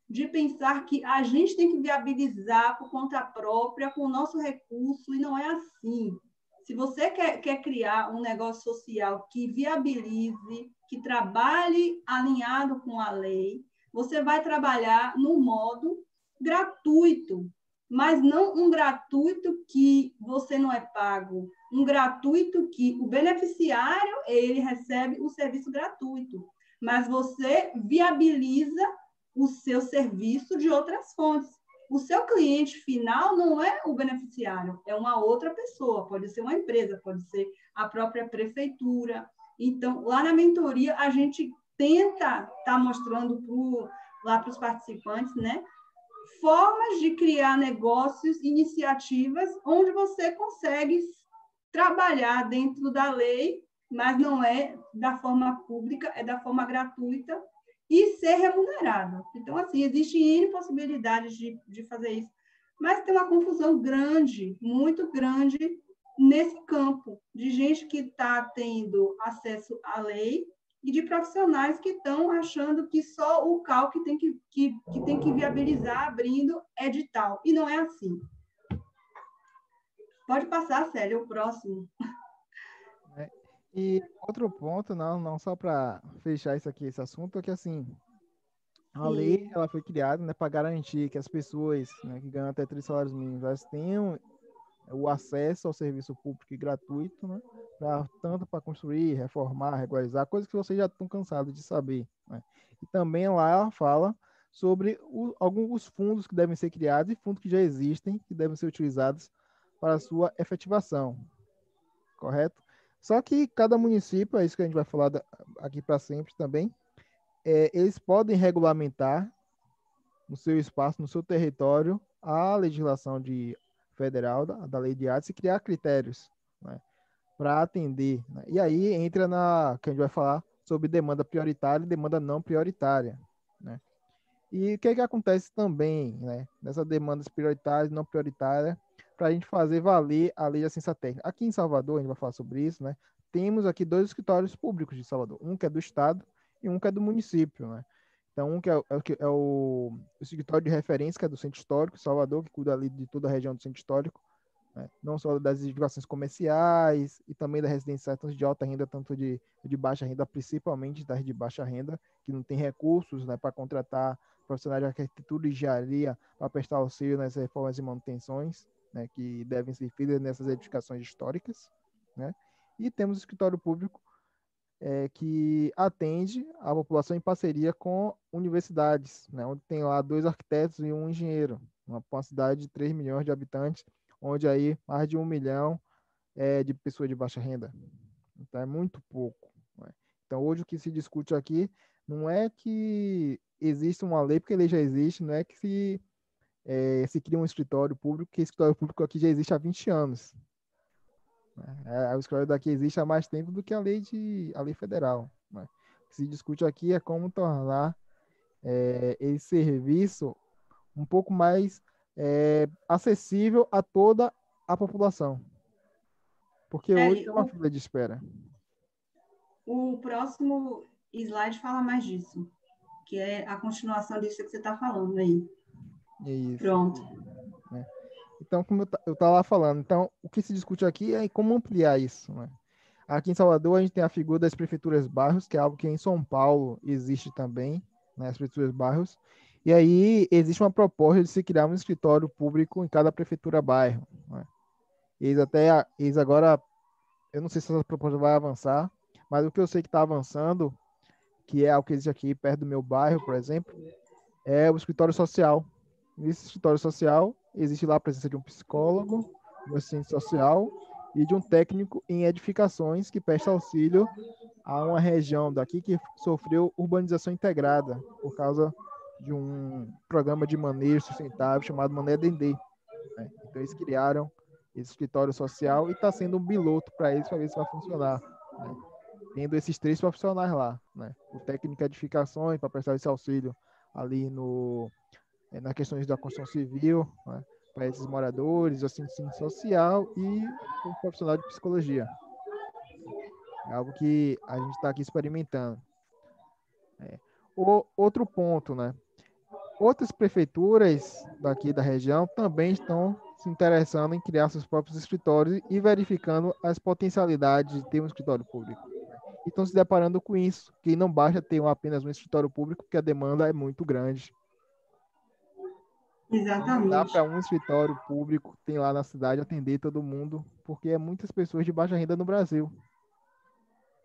de pensar que a gente tem que viabilizar por conta própria, com o nosso recurso, e não é assim. Se você quer criar um negócio social que viabilize, que trabalhe alinhado com a lei, você vai trabalhar no modo gratuito, mas não um gratuito que você não é pago, um gratuito que o beneficiário ele recebe o serviço gratuito, mas você viabiliza o seu serviço de outras fontes. O seu cliente final não é o beneficiário, é uma outra pessoa, pode ser uma empresa, pode ser a própria prefeitura. Então, lá na mentoria, a gente tenta estar mostrando lá para os participantes, né, formas de criar negócios, iniciativas, onde você consegue trabalhar dentro da lei, mas não é da forma pública, é da forma gratuita, e ser remunerado. Então, assim, existem N possibilidades de fazer isso, mas tem uma confusão grande, muito grande, nesse campo, de gente que está tendo acesso à lei e de profissionais que estão achando que só o CAL que tem que viabilizar abrindo edital, e não é assim. Pode passar, Célia, o próximo. E outro ponto, não só para fechar isso aqui, esse assunto, é que assim, a lei ela foi criada, né, para garantir que as pessoas, né, que ganham até 3 salários mínimos, elas tenham o acesso ao serviço público e gratuito, né, tanto para construir, reformar, regularizar, coisas que vocês já estão cansados de saber, né? E também lá ela fala sobre alguns fundos que devem ser criados e fundos que já existem, que devem ser utilizados para a sua efetivação, correto? Só que cada município, é isso que a gente vai falar aqui para sempre também, eles podem regulamentar no seu espaço, no seu território, a legislação federal da lei de artes e criar critérios, né, para atender, né? E aí entra que a gente vai falar sobre demanda prioritária e demanda não prioritária, né? E o que acontece também, né, nessas demandas prioritárias e não prioritárias, para a gente fazer valer a lei de assistência técnica. Aqui em Salvador, a gente vai falar sobre isso, né? Temos aqui 2 escritórios públicos de Salvador, um que é do estado e um que é do município, né? Então, um que é o escritório de referência, que é do Centro Histórico de Salvador, que cuida ali de toda a região do Centro Histórico, né? Não só das edificações comerciais e também da residência, tanto de alta renda, tanto de baixa renda, principalmente das de baixa renda, que não tem recursos, né, para contratar profissionais de arquitetura e engenharia para prestar auxílio nas reformas e manutenções, né, que devem ser feitas nessas edificações históricas, né? E temos o escritório público que atende a população em parceria com universidades, né, onde tem lá 2 arquitetos e um engenheiro, uma cidade de 3 milhões de habitantes, onde aí mais de 1 milhão de pessoas de baixa renda. Então é muito pouco, né? Então hoje o que se discute aqui não é que existe uma lei, porque a lei já existe, não é que se cria um escritório público, que esse escritório público aqui já existe há 20 anos. O escritório daqui existe há mais tempo do que a lei federal, né? O que se discute aqui é como tornar esse serviço um pouco mais acessível a toda a população. Porque hoje é uma fila de espera. O próximo slide fala mais disso, que é a continuação disso que você está falando aí. Isso. Pronto. Então, como eu estava falando, então, o que se discute aqui é como ampliar isso, né? Aqui em Salvador, a gente tem a figura das prefeituras bairros, que é algo que em São Paulo existe também, né, as prefeituras bairros. E aí existe uma proposta de se criar um escritório público em cada prefeitura bairro, né? Eles agora, eu não sei se essa proposta vai avançar, mas o que eu sei que está avançando, que é algo que existe aqui perto do meu bairro, por exemplo, é o escritório social. Nesse escritório social, existe lá a presença de um psicólogo, de um assistente social e de um técnico em edificações que presta auxílio a uma região daqui que sofreu urbanização integrada por causa de um programa de manejo sustentável chamado Mané Dendê, né? Então, eles criaram esse escritório social e está sendo um piloto para eles, para ver se vai funcionar, né? Tendo esses 3 profissionais lá, né? O técnico em edificações para prestar esse auxílio ali nas questões da construção civil, né, para esses moradores, o assistente social e o profissional de psicologia. É algo que a gente está aqui experimentando. Outro ponto, né? Outras prefeituras daqui da região também estão se interessando em criar seus próprios escritórios e verificando as potencialidades de ter um escritório público. E estão se deparando com isso, que não basta ter apenas um escritório público, porque a demanda é muito grande. Exatamente. Não dá para um escritório público que tem lá na cidade atender todo mundo, porque é muitas pessoas de baixa renda no Brasil.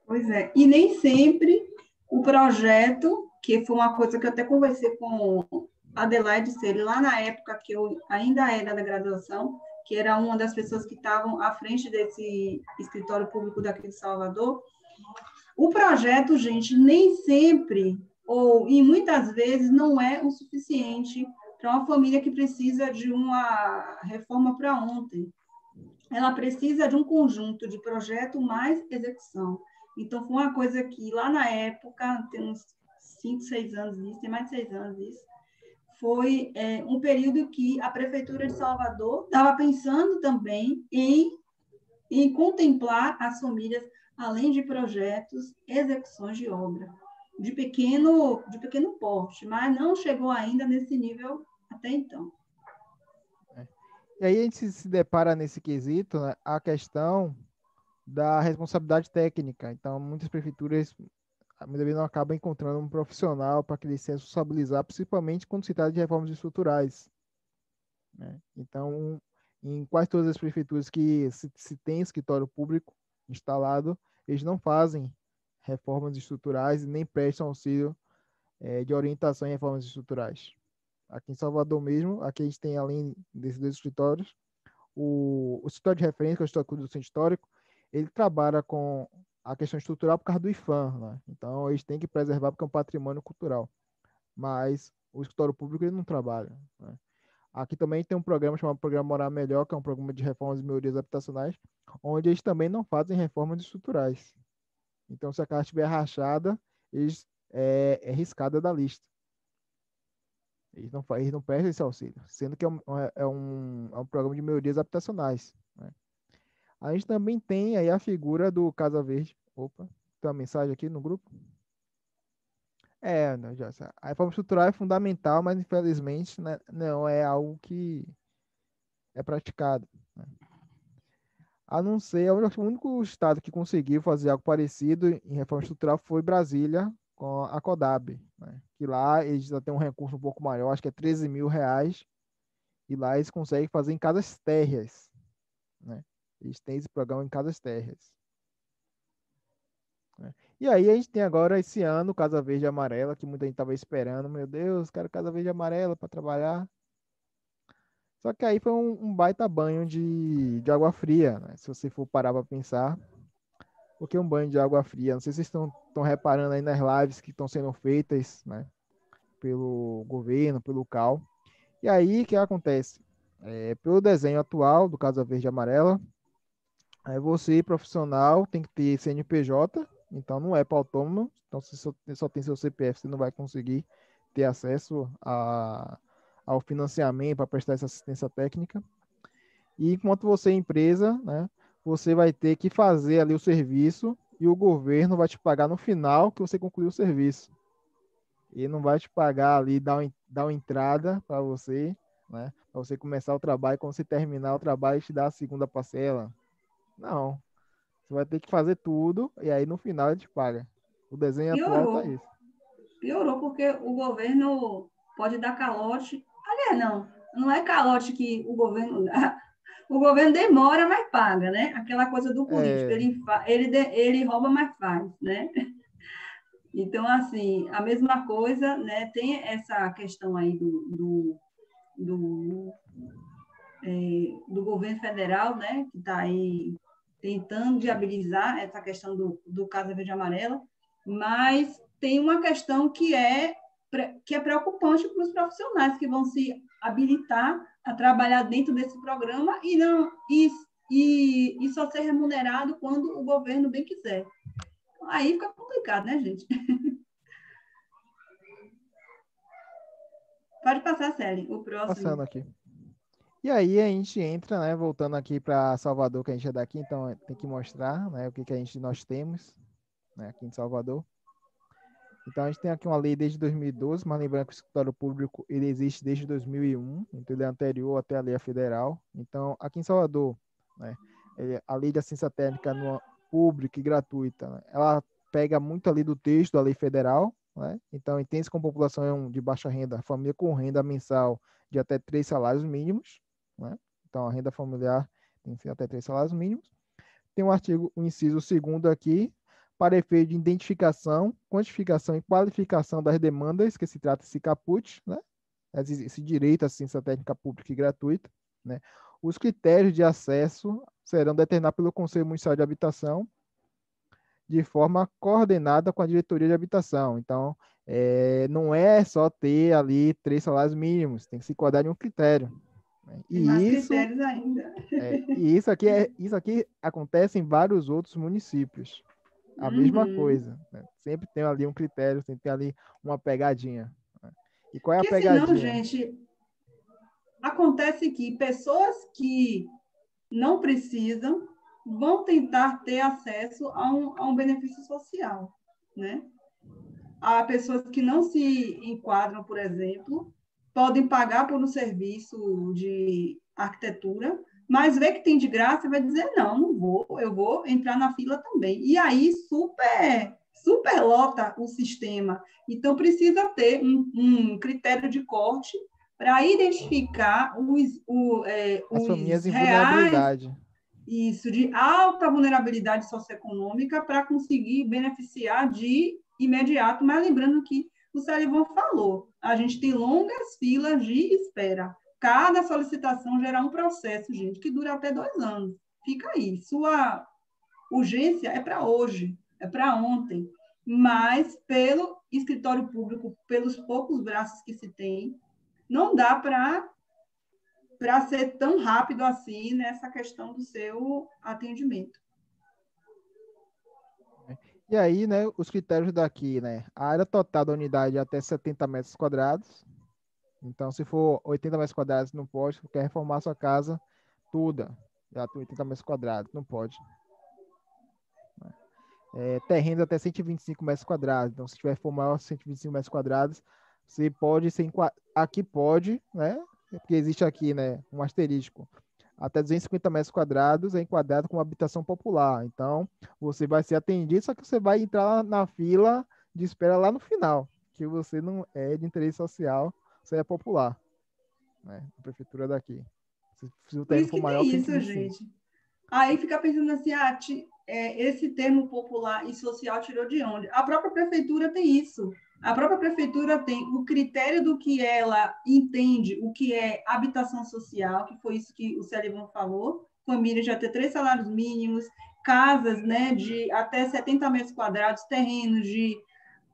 Pois é. E nem sempre o projeto, que foi uma coisa que eu até conversei com a Adelaide Celi, lá na época que eu ainda era da graduação, que era uma das pessoas que estavam à frente desse escritório público daqui de Salvador. O projeto, gente, nem sempre, ou e muitas vezes, não é o suficiente para uma família que precisa de uma reforma para ontem. Ela precisa de um conjunto de projeto mais execução. Então, foi uma coisa que lá na época, tem uns 5, 6 anos isso, tem mais de 6 anos isso, foi um período que a Prefeitura de Salvador estava pensando também em contemplar as famílias, além de projetos, execuções de obra, de pequeno porte, mas não chegou ainda nesse nível até então. E aí a gente se depara nesse quesito, né, a questão da responsabilidade técnica. Então, muitas prefeituras muitas vezes não acabam encontrando um profissional para que ele se responsabilizar, principalmente quando se trata de reformas estruturais, né? Então, em quase todas as prefeituras que se tem escritório público instalado, eles não fazem reformas estruturais e nem prestam auxílio de orientação em reformas estruturais. Aqui em Salvador mesmo, aqui a gente tem, além desses 2 escritórios, o escritório de referência, que é o Escritório do Centro Histórico, ele trabalha com a questão estrutural por causa do IFAM, né? Então, eles têm que preservar porque é um patrimônio cultural. Mas o escritório público ele não trabalha, né? Aqui também tem um programa chamado Programa Morar Melhor, que é um programa de reformas e melhorias habitacionais, onde eles também não fazem reformas estruturais. Então, se a casa estiver rachada, eles é riscada da lista. Eles não prestam esse auxílio, sendo que é um programa de melhorias habitacionais, né? A gente também tem aí a figura do Casa Verde. Opa, tem uma mensagem aqui no grupo? Não, já, a reforma estrutural é fundamental, mas infelizmente, né, não é algo que é praticado, né? A não ser, o único estado que conseguiu fazer algo parecido em reforma estrutural foi Brasília, com a CODAB, né? Que lá eles já têm um recurso um pouco maior, acho que é R$ 13.000, e lá eles conseguem fazer em casas térreas, né? Eles têm esse programa em casas térreas, né? E aí a gente tem agora esse ano Casa Verde e Amarela, que muita gente estava esperando. Meu Deus, quero Casa Verde e Amarela para trabalhar. Só que aí foi um baita banho de água fria, né? Se você for parar para pensar. Porque um banho de água fria, não sei se vocês estão reparando aí nas lives que estão sendo feitas, né, pelo governo, pelo CAL. E aí, o que acontece? Pelo desenho atual do Casa Verde e Amarela, aí você, profissional, tem que ter CNPJ, então não é para autônomo, então se só tem seu CPF, você não vai conseguir ter acesso ao financiamento para prestar essa assistência técnica. E enquanto você é empresa, né, você vai ter que fazer ali o serviço e o governo vai te pagar no final que você concluiu o serviço. E não vai te pagar ali, dar uma entrada para você, né? Para você começar o trabalho, quando você terminar o trabalho, te dar a segunda parcela. Não. Você vai ter que fazer tudo e aí no final ele te paga. O desenho atual tá Piorou. isso. Piorou porque o governo pode dar calote. Aliás, não é calote que o governo dá. O governo demora, mas paga, né? Aquela coisa do político. É, Ele rouba, mas faz, né? Então, assim, a mesma coisa, né? Tem essa questão aí do, do governo federal, né? Que está aí tentando viabilizar essa questão do Casa Verde e Amarela, mas tem uma questão que é preocupante para os profissionais que vão se habilitar a trabalhar dentro desse programa e só ser remunerado quando o governo bem quiser. Aí fica complicado, né, gente? Pode passar, Célia, o passando próximo. aqui. E aí a gente entra, né? Voltando aqui para Salvador, que a gente é daqui, então tem que mostrar, né? O que nós temos, né, aqui em Salvador. Então a gente tem aqui uma lei desde 2012, mas lembrando que o escritório público ele existe desde 2001, então ele é anterior até a lei federal. Então aqui em Salvador, né, a lei de assistência técnica pública e gratuita, né, ela pega muito ali do texto da lei federal, né? Então entende-se como população de baixa renda, família com renda mensal de até 3 salários mínimos, né? Então a renda familiar tem que ser até 3 salários mínimos. Tem um artigo, o inciso 2º aqui, para efeito de identificação, quantificação e qualificação das demandas, que se trata esse caput, né? Esse direito à assistência técnica pública e gratuita, né? Os critérios de acesso serão determinados pelo Conselho Municipal de Habitação de forma coordenada com a Diretoria de Habitação. Então, não é só ter ali 3 salários mínimos, tem que se enquadrar em um critério. Né? Tem mais critérios ainda. Isso aqui acontece em vários outros municípios. A mesma coisa, né? Sempre tem ali um critério, sempre tem ali uma pegadinha. Né? E qual é a Porque senão, pegadinha? gente, acontece que pessoas que não precisam vão tentar ter acesso a um benefício social, né? Há pessoas que não se enquadram, por exemplo, podem pagar por um serviço de arquitetura, mas vê que tem de graça e vai dizer, não vou, eu vou entrar na fila também. E aí superlota o sistema. Então, precisa ter um critério de corte para identificar As famílias os em reais, vulnerabilidade. isso, de alta vulnerabilidade socioeconômica para conseguir beneficiar de imediato, mas lembrando que o Salivão falou, a gente tem longas filas de espera. Cada solicitação gera um processo, gente, que dura até 2 anos. Fica aí. Sua urgência é para hoje, é para ontem. Mas, pelo escritório público, pelos poucos braços que se tem, não dá para ser tão rápido assim nessa questão do seu atendimento. E aí, né, os critérios daqui, né? A área total da unidade é até 70 metros quadrados. Então, se for 80 metros quadrados, não pode. Quer reformar a sua casa toda. Já tem 80 metros quadrados, não pode. Terreno até 125 metros quadrados. Então, se tiver for maior 125 metros quadrados, você pode ser aqui pode, né? Porque existe aqui, né, um asterisco. Até 250 metros quadrados é enquadrado como habitação popular. Então, você vai ser atendido, só que você vai entrar na fila de espera lá no final, que você não é de interesse social, você é popular, né? A prefeitura daqui. Se o Por terreno isso for que maior tem que isso, 125. gente. Aí fica pensando assim, esse termo popular e social tirou de onde? A própria prefeitura tem isso. A própria prefeitura tem o critério do que ela entende, o que é habitação social, que foi isso que o Célibon falou, família já ter 3 salários mínimos, casas, né, de até 70 metros quadrados, terrenos de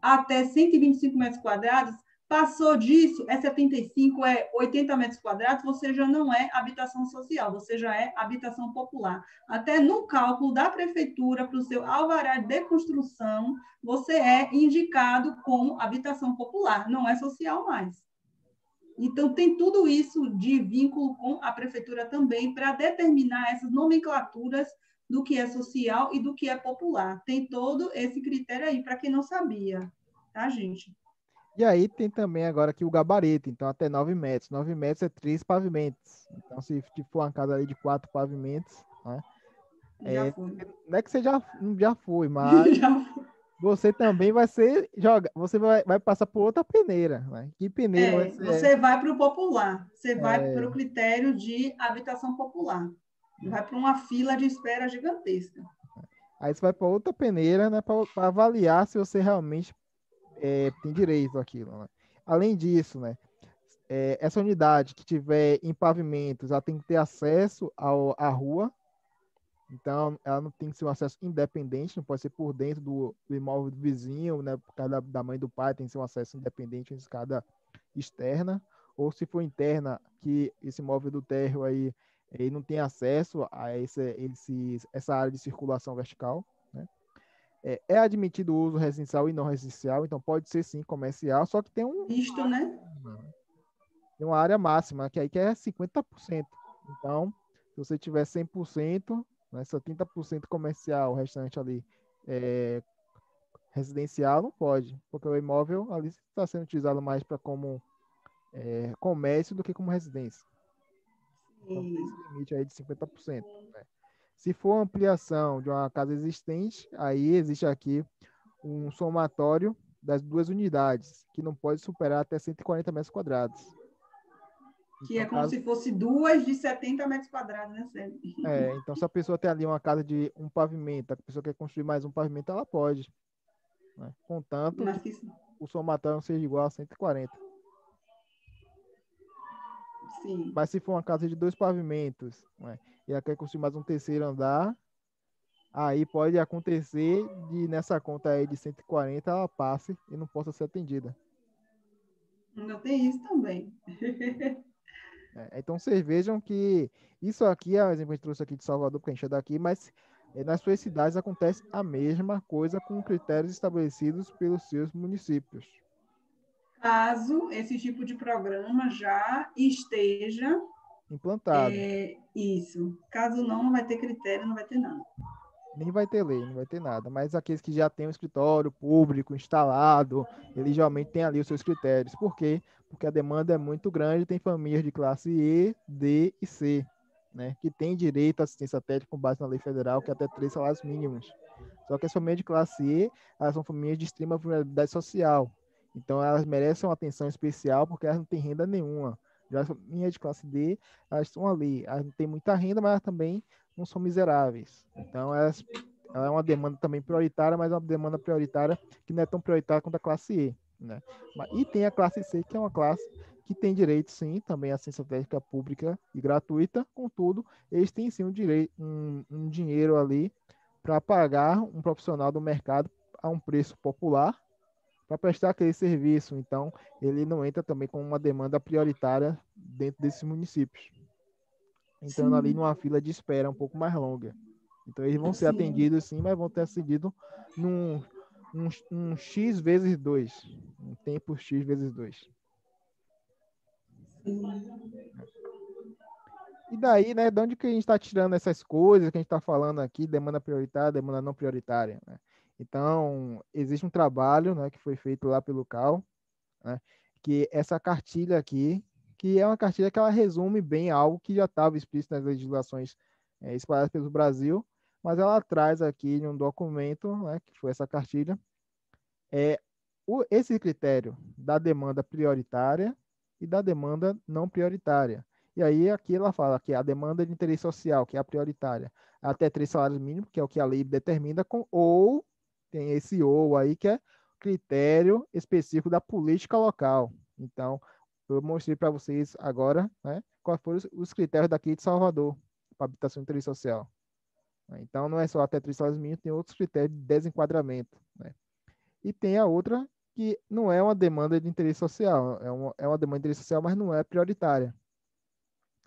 até 125 metros quadrados, passou disso, 75, 80 metros quadrados, você já não é habitação social, você já é habitação popular. Até no cálculo da prefeitura para o seu alvará de construção, você é indicado como habitação popular, não é social mais. Então, tem tudo isso de vínculo com a prefeitura também para determinar essas nomenclaturas do que é social e do que é popular. Tem todo esse critério aí, para quem não sabia, tá, gente? E aí tem também agora aqui o gabarito, então até 9 metros. 9 metros é 3 pavimentos. Então, se for uma casa ali de 4 pavimentos, né? Já foi. Não é que você já foi, mas Já foi. você também vai ser você vai passar por outra peneira, né? Que peneira vai ser Você vai para o popular, você vai para É. o critério de habitação popular. Vai para uma fila de espera gigantesca. Aí você vai para outra peneira, né? Para avaliar se você realmente tem direito àquilo, né? Além disso, né? Essa unidade que tiver em pavimentos, ela tem que ter acesso à rua. Então, ela não tem que ser um acesso independente, não pode ser por dentro do imóvel do vizinho, né? Por causa da mãe e do pai, tem que ser um acesso independente, uma escada externa. Ou se for interna, que esse imóvel do térreo aí ele não tem acesso a essa área de circulação vertical, né? É admitido o uso residencial e não residencial, então pode ser sim comercial, só que Visto, né? tem uma área máxima, que aí que é 50%. Então, se você tiver 100%, né, 70% comercial, o restante ali residencial, não pode, porque o imóvel ali está sendo utilizado mais para como comércio do que como residência. Então, tem esse limite aí de 50%. Né? Se for ampliação de uma casa existente, aí existe aqui um somatório das duas unidades, que não pode superar até 140 metros quadrados. Que é como se fosse duas de 70 metros quadrados, né, Sérgio? Então, se a pessoa tem ali uma casa de um pavimento, a pessoa quer construir mais um pavimento, ela pode. Né? Contanto que o somatório não seja igual a 140. Sim. Mas se for uma casa de 2 pavimentos, né, e ela quer construir mais um terceiro andar, aí pode acontecer de nessa conta aí de 140 ela passe e não possa ser atendida. Não tem isso também. Então vocês vejam que isso aqui é um exemplo que a gente trouxe aqui de Salvador, porque a gente é daqui, mas nas suas cidades acontece a mesma coisa com critérios estabelecidos pelos seus municípios. Caso esse tipo de programa já esteja implantado. Isso. Caso não, não vai ter critério, não vai ter nada. Nem vai ter lei, não vai ter nada. Mas aqueles que já têm um escritório público instalado, eles geralmente têm ali os seus critérios. Por quê? Porque a demanda é muito grande, tem famílias de classe E, D e C, né? Que têm direito à assistência técnica com base na lei federal, que é até 3 salários mínimos. Só que as famílias de classe E, elas são famílias de extrema vulnerabilidade social. Então, elas merecem uma atenção especial porque elas não têm renda nenhuma. Já as famílias de classe D, elas estão ali. Elas não têm muita renda, mas elas também não são miseráveis. Então, ela é uma demanda também prioritária, mas é uma demanda prioritária que não é tão prioritária quanto a classe E. Né? E tem a classe C, que é uma classe que tem direito, sim, também à assistência técnica pública e gratuita, contudo, eles têm sim um dinheiro ali para pagar um profissional do mercado a um preço popular para prestar aquele serviço. Então, ele não entra também com uma demanda prioritária dentro desses municípios, entrando ali numa fila de espera um pouco mais longa. Então, eles vão ser atendidos sim, mas vão ter atendido num X vezes 2, um tempo X vezes 2. E daí, né, de onde que a gente está tirando essas coisas que a gente está falando aqui, demanda prioritária, demanda não prioritária, né? Então, existe um trabalho, né, que foi feito lá pelo CAL, né, que essa cartilha aqui, que é uma cartilha que ela resume bem algo que já estava explícito nas legislações espalhadas pelo Brasil, mas ela traz aqui em um documento, né, que foi essa cartilha, esse critério da demanda prioritária e da demanda não prioritária. E aí aqui ela fala que a demanda de interesse social, que é a prioritária, até 3 salários mínimos, que é o que a lei determina, ou tem esse ou aí, que é critério específico da política local. Então, eu mostrei para vocês agora, né, quais foram os critérios daqui de Salvador para habitação de interesse social. Então, não é só até 3 salários mínimos, tem outros critérios de desenquadramento. Né? E tem a outra que não é uma demanda de interesse social, é uma demanda de interesse social, mas não é prioritária.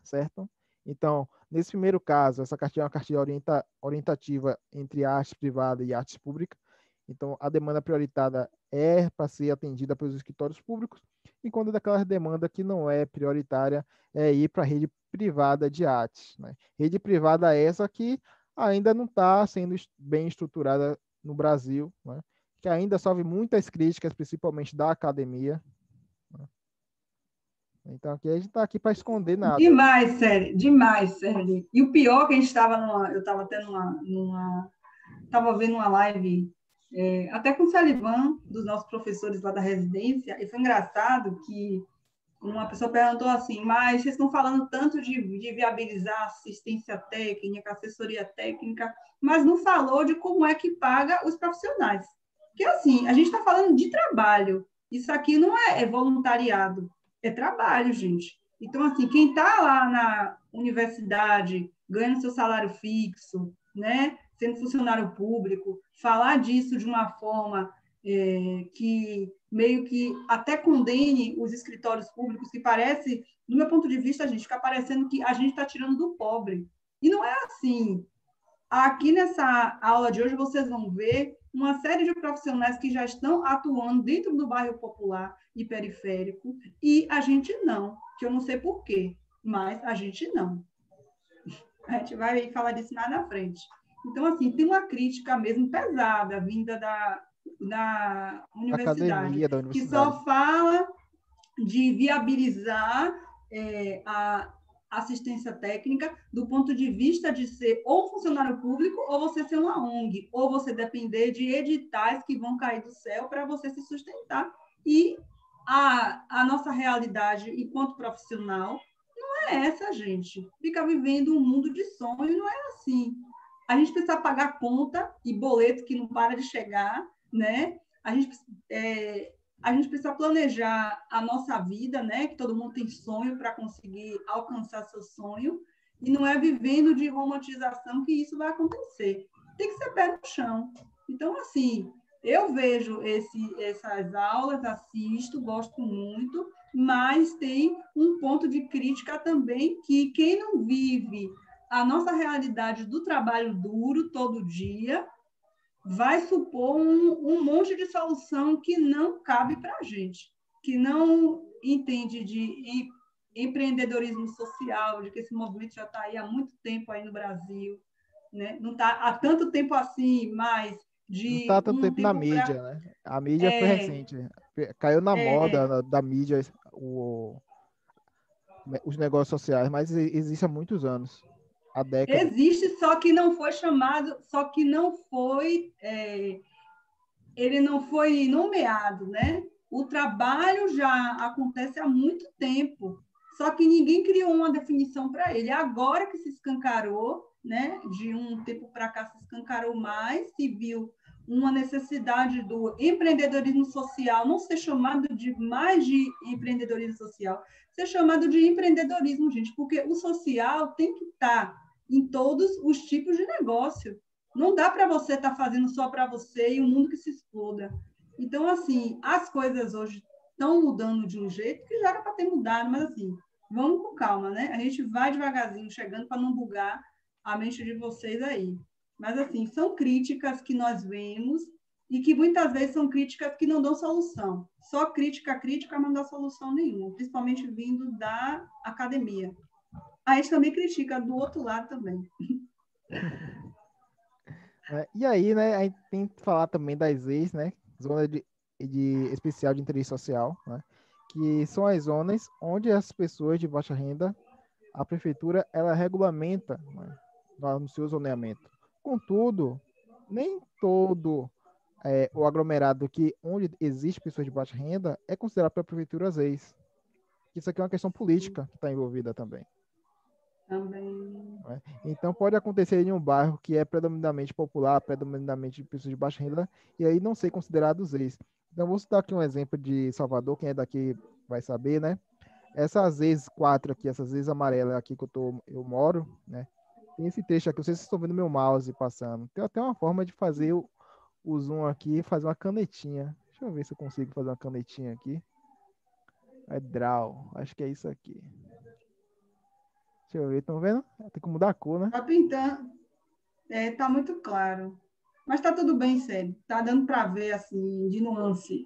Certo? Então, nesse primeiro caso, essa cartilha é uma cartilha orientativa entre arte privada e arte pública. Então, a demanda prioritária é para ser atendida pelos escritórios públicos, enquanto daquela demanda que não é prioritária é ir para a rede privada de artes. Né? Rede privada essa que ainda não está sendo bem estruturada no Brasil, né? Que ainda sofre muitas críticas, principalmente da academia, né? Então aqui a gente está aqui para esconder nada. Demais, sério, demais, sério. E o pior é que a gente estava eu estava tendo estava vendo uma live até com o Salivan, dos nossos professores lá da residência, e foi engraçado que uma pessoa perguntou assim, mas vocês estão falando tanto de viabilizar assistência técnica, assessoria técnica, mas não falou de como é que paga os profissionais. Porque, assim, a gente está falando de trabalho. Isso aqui não é voluntariado, é trabalho, gente. Então, assim, quem está lá na universidade, ganhando seu salário fixo, né, sendo funcionário público, falar disso de uma forma que meio que até condene os escritórios públicos, que parece, do meu ponto de vista, gente, fica parecendo que a gente está tirando do pobre. E não é assim. Aqui nessa aula de hoje, vocês vão ver uma série de profissionais que já estão atuando dentro do bairro popular e periférico, e a gente não, que eu não sei por quê, mas a gente não. A gente vai falar disso mais na frente. Então, assim, tem uma crítica mesmo pesada, vinda da universidade, que só fala de viabilizar a assistência técnica do ponto de vista de ser ou funcionário público ou você ser uma ONG, ou você depender de editais que vão cair do céu para você se sustentar. E a nossa realidade enquanto profissional não é essa, gente. Fica vivendo um mundo de sonho, não é assim. A gente precisa pagar conta e boleto que não para de chegar, né? A gente precisa planejar a nossa vida, né? Que todo mundo tem sonho para conseguir alcançar seu sonho, e não é vivendo de romantização que isso vai acontecer. Tem que ser pé no chão. Então, assim, eu vejo essas aulas, assisto, gosto muito, mas tem um ponto de crítica também que quem não vive a nossa realidade do trabalho duro todo dia vai supor um monte de solução que não cabe para a gente, que não entende de empreendedorismo social, de que esse movimento já está aí há muito tempo aí no Brasil, né? Não está há tanto tempo assim, mas de não está tanto tempo na mídia, né? A mídia foi recente, caiu na moda da mídia os negócios sociais, mas existe há muitos anos. Existe, só que não foi chamado, só que não foi, ele não foi nomeado, né? O trabalho já acontece há muito tempo, só que ninguém criou uma definição para ele. Agora que se escancarou, né? De um tempo para cá se escancarou mais, se viu uma necessidade do empreendedorismo social não ser chamado mais de empreendedorismo social, ser chamado de empreendedorismo, gente, porque o social tem que estar em todos os tipos de negócio. Não dá para você estar fazendo só para você e o mundo que se exploda. Então, assim, as coisas hoje estão mudando de um jeito que já era para ter mudado, mas assim, vamos com calma, né? A gente vai devagarzinho chegando para não bugar a mente de vocês aí. Mas, assim, são críticas que nós vemos e que muitas vezes são críticas que não dão solução. Só crítica, mas não dá solução nenhuma, principalmente vindo da academia. A gente também critica do outro lado também. E aí, né, a gente tem que falar também das ZEIs, né, Zona de Especial de Interesse Social, né, que são as zonas onde as pessoas de baixa renda, a prefeitura, ela regulamenta, né, no seu zoneamento. Contudo, nem todo o aglomerado onde existe pessoas de baixa renda é considerado pela prefeitura ZEIs. Isso aqui é uma questão política que está envolvida também. Também. Então pode acontecer em um bairro que é predominantemente popular, predominantemente de pessoas de baixa renda, e aí não ser considerado ZEIs. Então vou citar aqui um exemplo de Salvador, quem é daqui vai saber, né? Essas ZEIs 4 aqui, essas ZEIs amarelas aqui que eu moro, né? Tem esse trecho aqui, não sei se vocês estão vendo meu mouse passando. Tem até uma forma de fazer o zoom aqui, fazer uma canetinha. Deixa eu ver se eu consigo fazer uma canetinha aqui. É draw, acho que é isso aqui. Deixa eu ver, estão vendo? Tem que mudar a cor, né? Tá pintando. Tá muito claro. Mas tá tudo bem, sério. Tá dando para ver, assim, de nuance.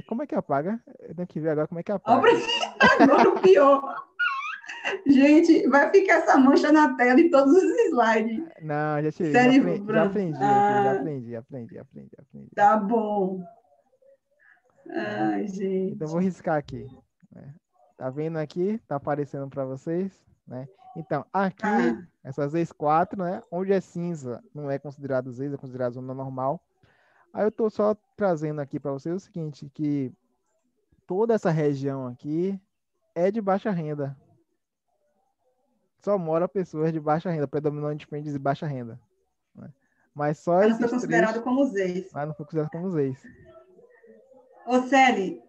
Como é que apaga? Eu tenho que ver agora como é que apaga. Agora o pior. Gente, vai ficar essa mancha na tela em todos os slides. Não, já tirei, Sério, já aprendi aqui, já aprendi. Tá bom. Tá? Ai, gente. Então, vou riscar aqui. Né? Tá vendo aqui? Tá aparecendo para vocês, né? Então, aqui, essas vezes 4, né? Onde é cinza, não é considerado vezes, é considerado zona normal. Aí eu tô só trazendo aqui para vocês o seguinte, que toda essa região aqui é de baixa renda. Só mora pessoas de baixa renda, predominantemente de baixa renda. Né? Mas só Mas esses não foi considerado três... como ZEIS. Mas não foi considerado como ZEIS. Ô, Celi,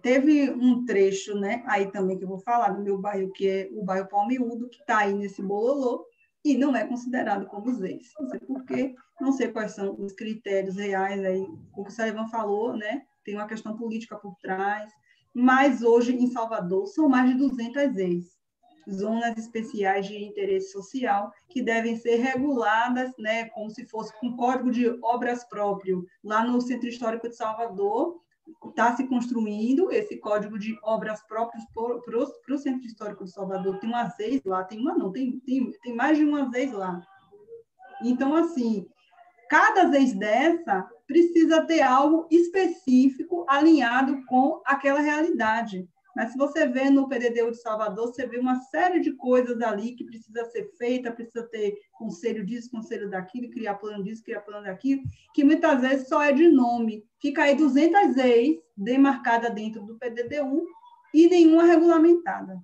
teve um trecho, né, aí também que eu vou falar do meu bairro, que é o bairro Palmiúdo, que está aí nesse bololô, e não é considerado como ZEIS. Não sei por quê, não sei quais são os critérios reais aí, o que o Sullivan falou, né, tem uma questão política por trás, mas hoje em Salvador são mais de 200 ZEIS, zonas especiais de interesse social, que devem ser reguladas, né, como se fosse um código de obras próprio. Lá no Centro Histórico de Salvador, está se construindo esse código de obras próprias para o Centro Histórico de Salvador. Tem uma ZEIS lá, tem uma não, tem mais de uma ZEIS lá. Então, assim, cada ZEIS dessa precisa ter algo específico alinhado com aquela realidade. Mas se você vê no PDDU de Salvador, você vê uma série de coisas ali que precisa ser feita, precisa ter conselho disso, conselho daquilo, criar plano disso, criar plano daquilo, que muitas vezes só é de nome. Fica aí 200 ex demarcadas dentro do PDDU e nenhuma regulamentada.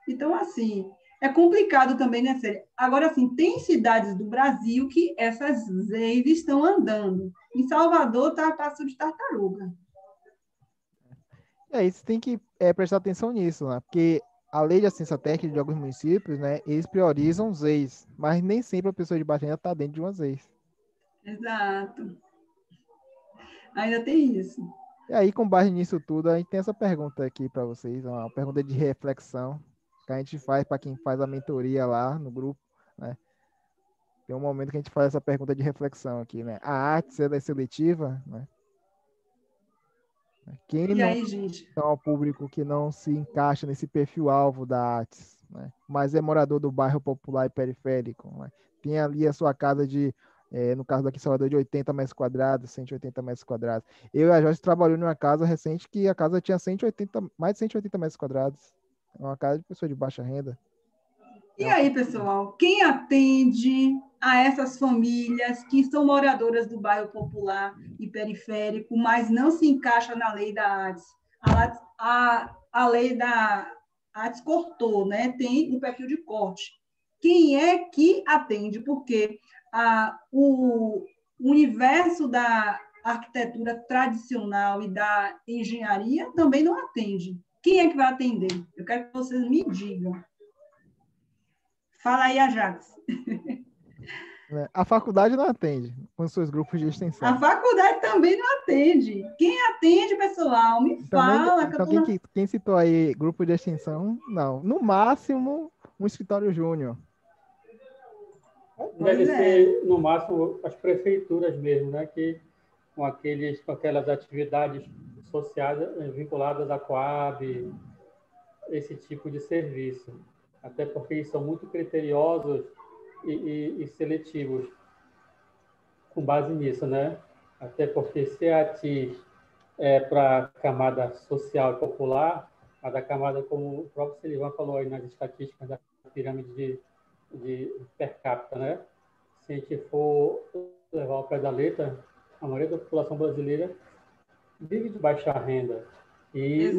Então, assim, é complicado também, né, Célia? Agora, assim, tem cidades do Brasil que essas ex estão andando. Em Salvador está a passo de tartaruga. Isso tem que prestar atenção nisso, né? Porque a lei de assistência técnica de alguns municípios, né, eles priorizam os ex, mas nem sempre a pessoa de baixa renda está dentro de umas ex. Exato. Ainda tem isso. E aí, com base nisso tudo, a gente tem essa pergunta aqui para vocês, uma pergunta de reflexão que a gente faz para quem faz a mentoria lá no grupo, né? Tem um momento que a gente faz essa pergunta de reflexão aqui, né? A arte é seletiva, né? Quem E não aí, gente? é o público que não se encaixa nesse perfil-alvo da artes, né? Mas é morador do bairro popular e periférico, né? Tem ali a sua casa no caso daqui em Salvador, de 80 metros quadrados, 180 metros quadrados. Eu e a Jorge trabalhou numa casa recente que a casa tinha mais de 180 metros quadrados. É uma casa de pessoa de baixa renda. E aí, pessoal, quem atende a essas famílias que são moradoras do bairro popular e periférico, mas não se encaixa na lei da ARTS? A lei da ARTS cortou, né? Tem um perfil de corte. Quem é que atende? Porque o universo da arquitetura tradicional e da engenharia também não atende. Quem é que vai atender? Eu quero que vocês me digam. Fala aí, Ajax. A faculdade não atende com seus grupos de extensão. A faculdade também não atende. Quem atende, pessoal? Me fala. Então, quem citou aí grupo de extensão, não. No máximo, um escritório júnior. Deve ser, no máximo, as prefeituras mesmo, né? Que com aquelas atividades sociais vinculadas à Coab, esse tipo de serviço. Até porque eles são muito criteriosos e seletivos com base nisso, né? Até porque se a ATIS é para a camada social e popular, a da camada, como o próprio Sullivan falou aí nas estatísticas da pirâmide de per capita, né? Se a gente for levar ao pé da letra, a maioria da população brasileira vive de baixa renda. E,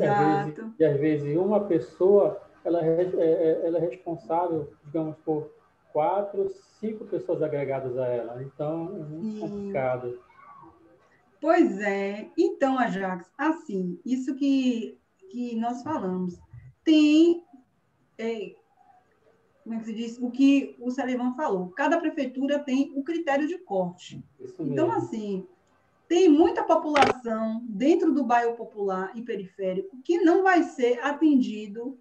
às vezes, uma pessoa ela é responsável, digamos, por 4, 5 pessoas agregadas a ela. Então, é muito complicado. Pois é. Então, Ajax, assim, isso que nós falamos. Tem, como é que se diz? O que o Sullivan falou. Cada prefeitura tem o critério de corte. Então, assim, tem muita população dentro do bairro popular e periférico que não vai ser atendido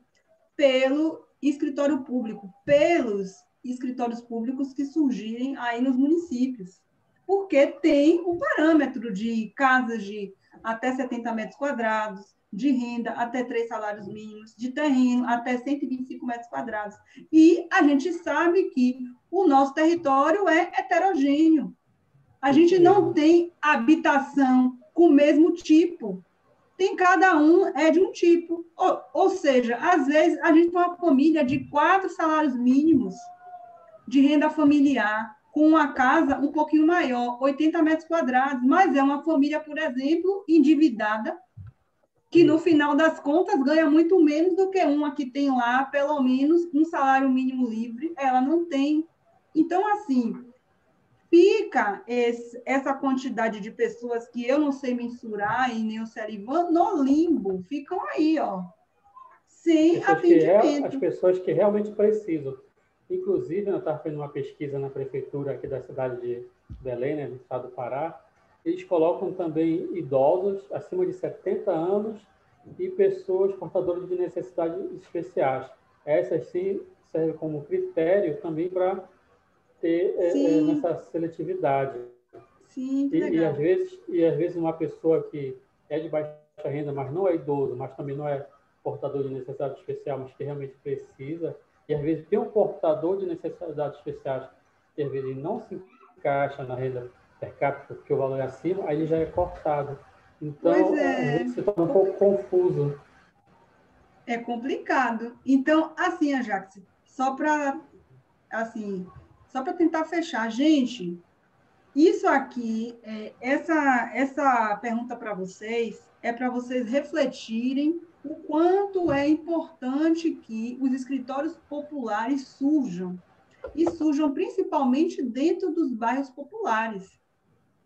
pelo escritório público, pelos escritórios públicos que surgirem aí nos municípios, porque tem o parâmetro de casas de até 70 metros quadrados, de renda até 3 salários mínimos, de terreno até 125 metros quadrados. E a gente sabe que o nosso território é heterogêneo. A gente não tem habitação com o mesmo tipo. Tem cada um é de um tipo. Ou seja, às vezes a gente tem uma família de 4 salários mínimos de renda familiar, com uma casa um pouquinho maior, 80 metros quadrados, mas é uma família, por exemplo, endividada, que no final das contas ganha muito menos do que uma que tem lá, pelo menos, um salário mínimo livre, ela não tem. Então, assim, fica essa quantidade de pessoas que eu não sei mensurar, e nem o Cerivan, no limbo, ficam aí, ó, sem atendimento. As pessoas que realmente precisam. Inclusive, eu estava fazendo uma pesquisa na prefeitura aqui da cidade de Belém, né, no estado do Pará. Eles colocam também idosos acima de 70 anos e pessoas portadoras de necessidades especiais. Essas sim servem como critério também para ter nessa seletividade. Sim, legal. E às vezes uma pessoa que é de baixa renda, mas não é idoso, mas também não é portador de necessidade especial, mas que realmente precisa, e às vezes tem um portador de necessidades especiais que às vezes não se encaixa na renda per capita, porque o valor é acima, aí ele já é cortado. Então, às vezes se torna um pouco confuso. É complicado. Então, assim, Ajax, só para tentar fechar, gente, isso aqui, essa pergunta para vocês é para vocês refletirem o quanto é importante que os escritórios populares surjam, e surjam principalmente dentro dos bairros populares.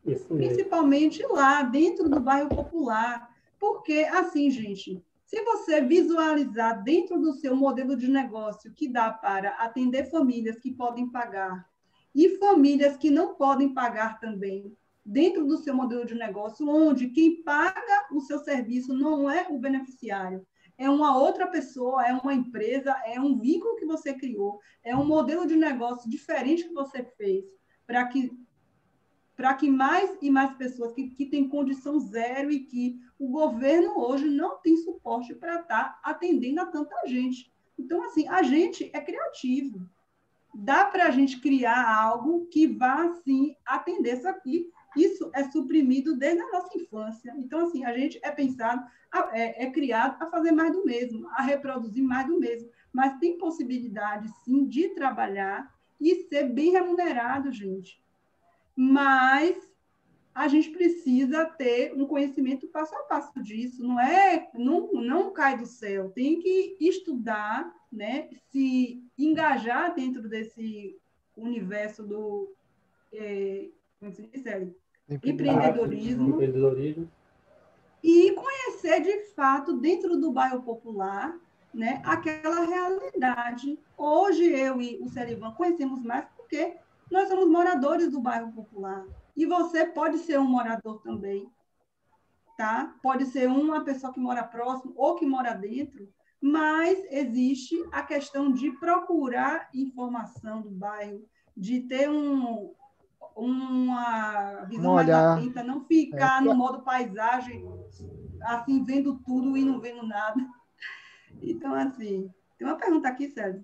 Isso mesmo. Principalmente lá, dentro do bairro popular. Porque, assim, gente, se você visualizar dentro do seu modelo de negócio que dá para atender famílias que podem pagar e famílias que não podem pagar também, dentro do seu modelo de negócio, onde quem paga o seu serviço não é o beneficiário, é uma outra pessoa, é uma empresa, é um vínculo que você criou, é um modelo de negócio diferente que você fez para que mais e mais pessoas que têm condição zero e que o governo hoje não tem suporte para estar atendendo a tanta gente. Então, assim, a gente é criativo. Dá para a gente criar algo que vá, assim, atender isso aqui. Isso é suprimido desde a nossa infância. Então, assim, a gente é pensado, é criado a fazer mais do mesmo, a reproduzir mais do mesmo. Mas tem possibilidade, sim, de trabalhar e ser bem remunerado, gente. Mas a gente precisa ter um conhecimento passo a passo disso, não cai do céu, tem que estudar, né, se engajar dentro desse universo do como se diz, empreendedorismo e conhecer de fato dentro do bairro popular, né, aquela realidade. Hoje eu e o Cerivan conhecemos mais porque nós somos moradores do bairro popular. E você pode ser um morador também, tá? Pode ser uma pessoa que mora próximo ou que mora dentro, mas existe a questão de procurar informação do bairro, de ter uma visão mais atenta, não ficar no modo paisagem, assim, vendo tudo e não vendo nada. Então, assim, tem uma pergunta aqui, Sérgio.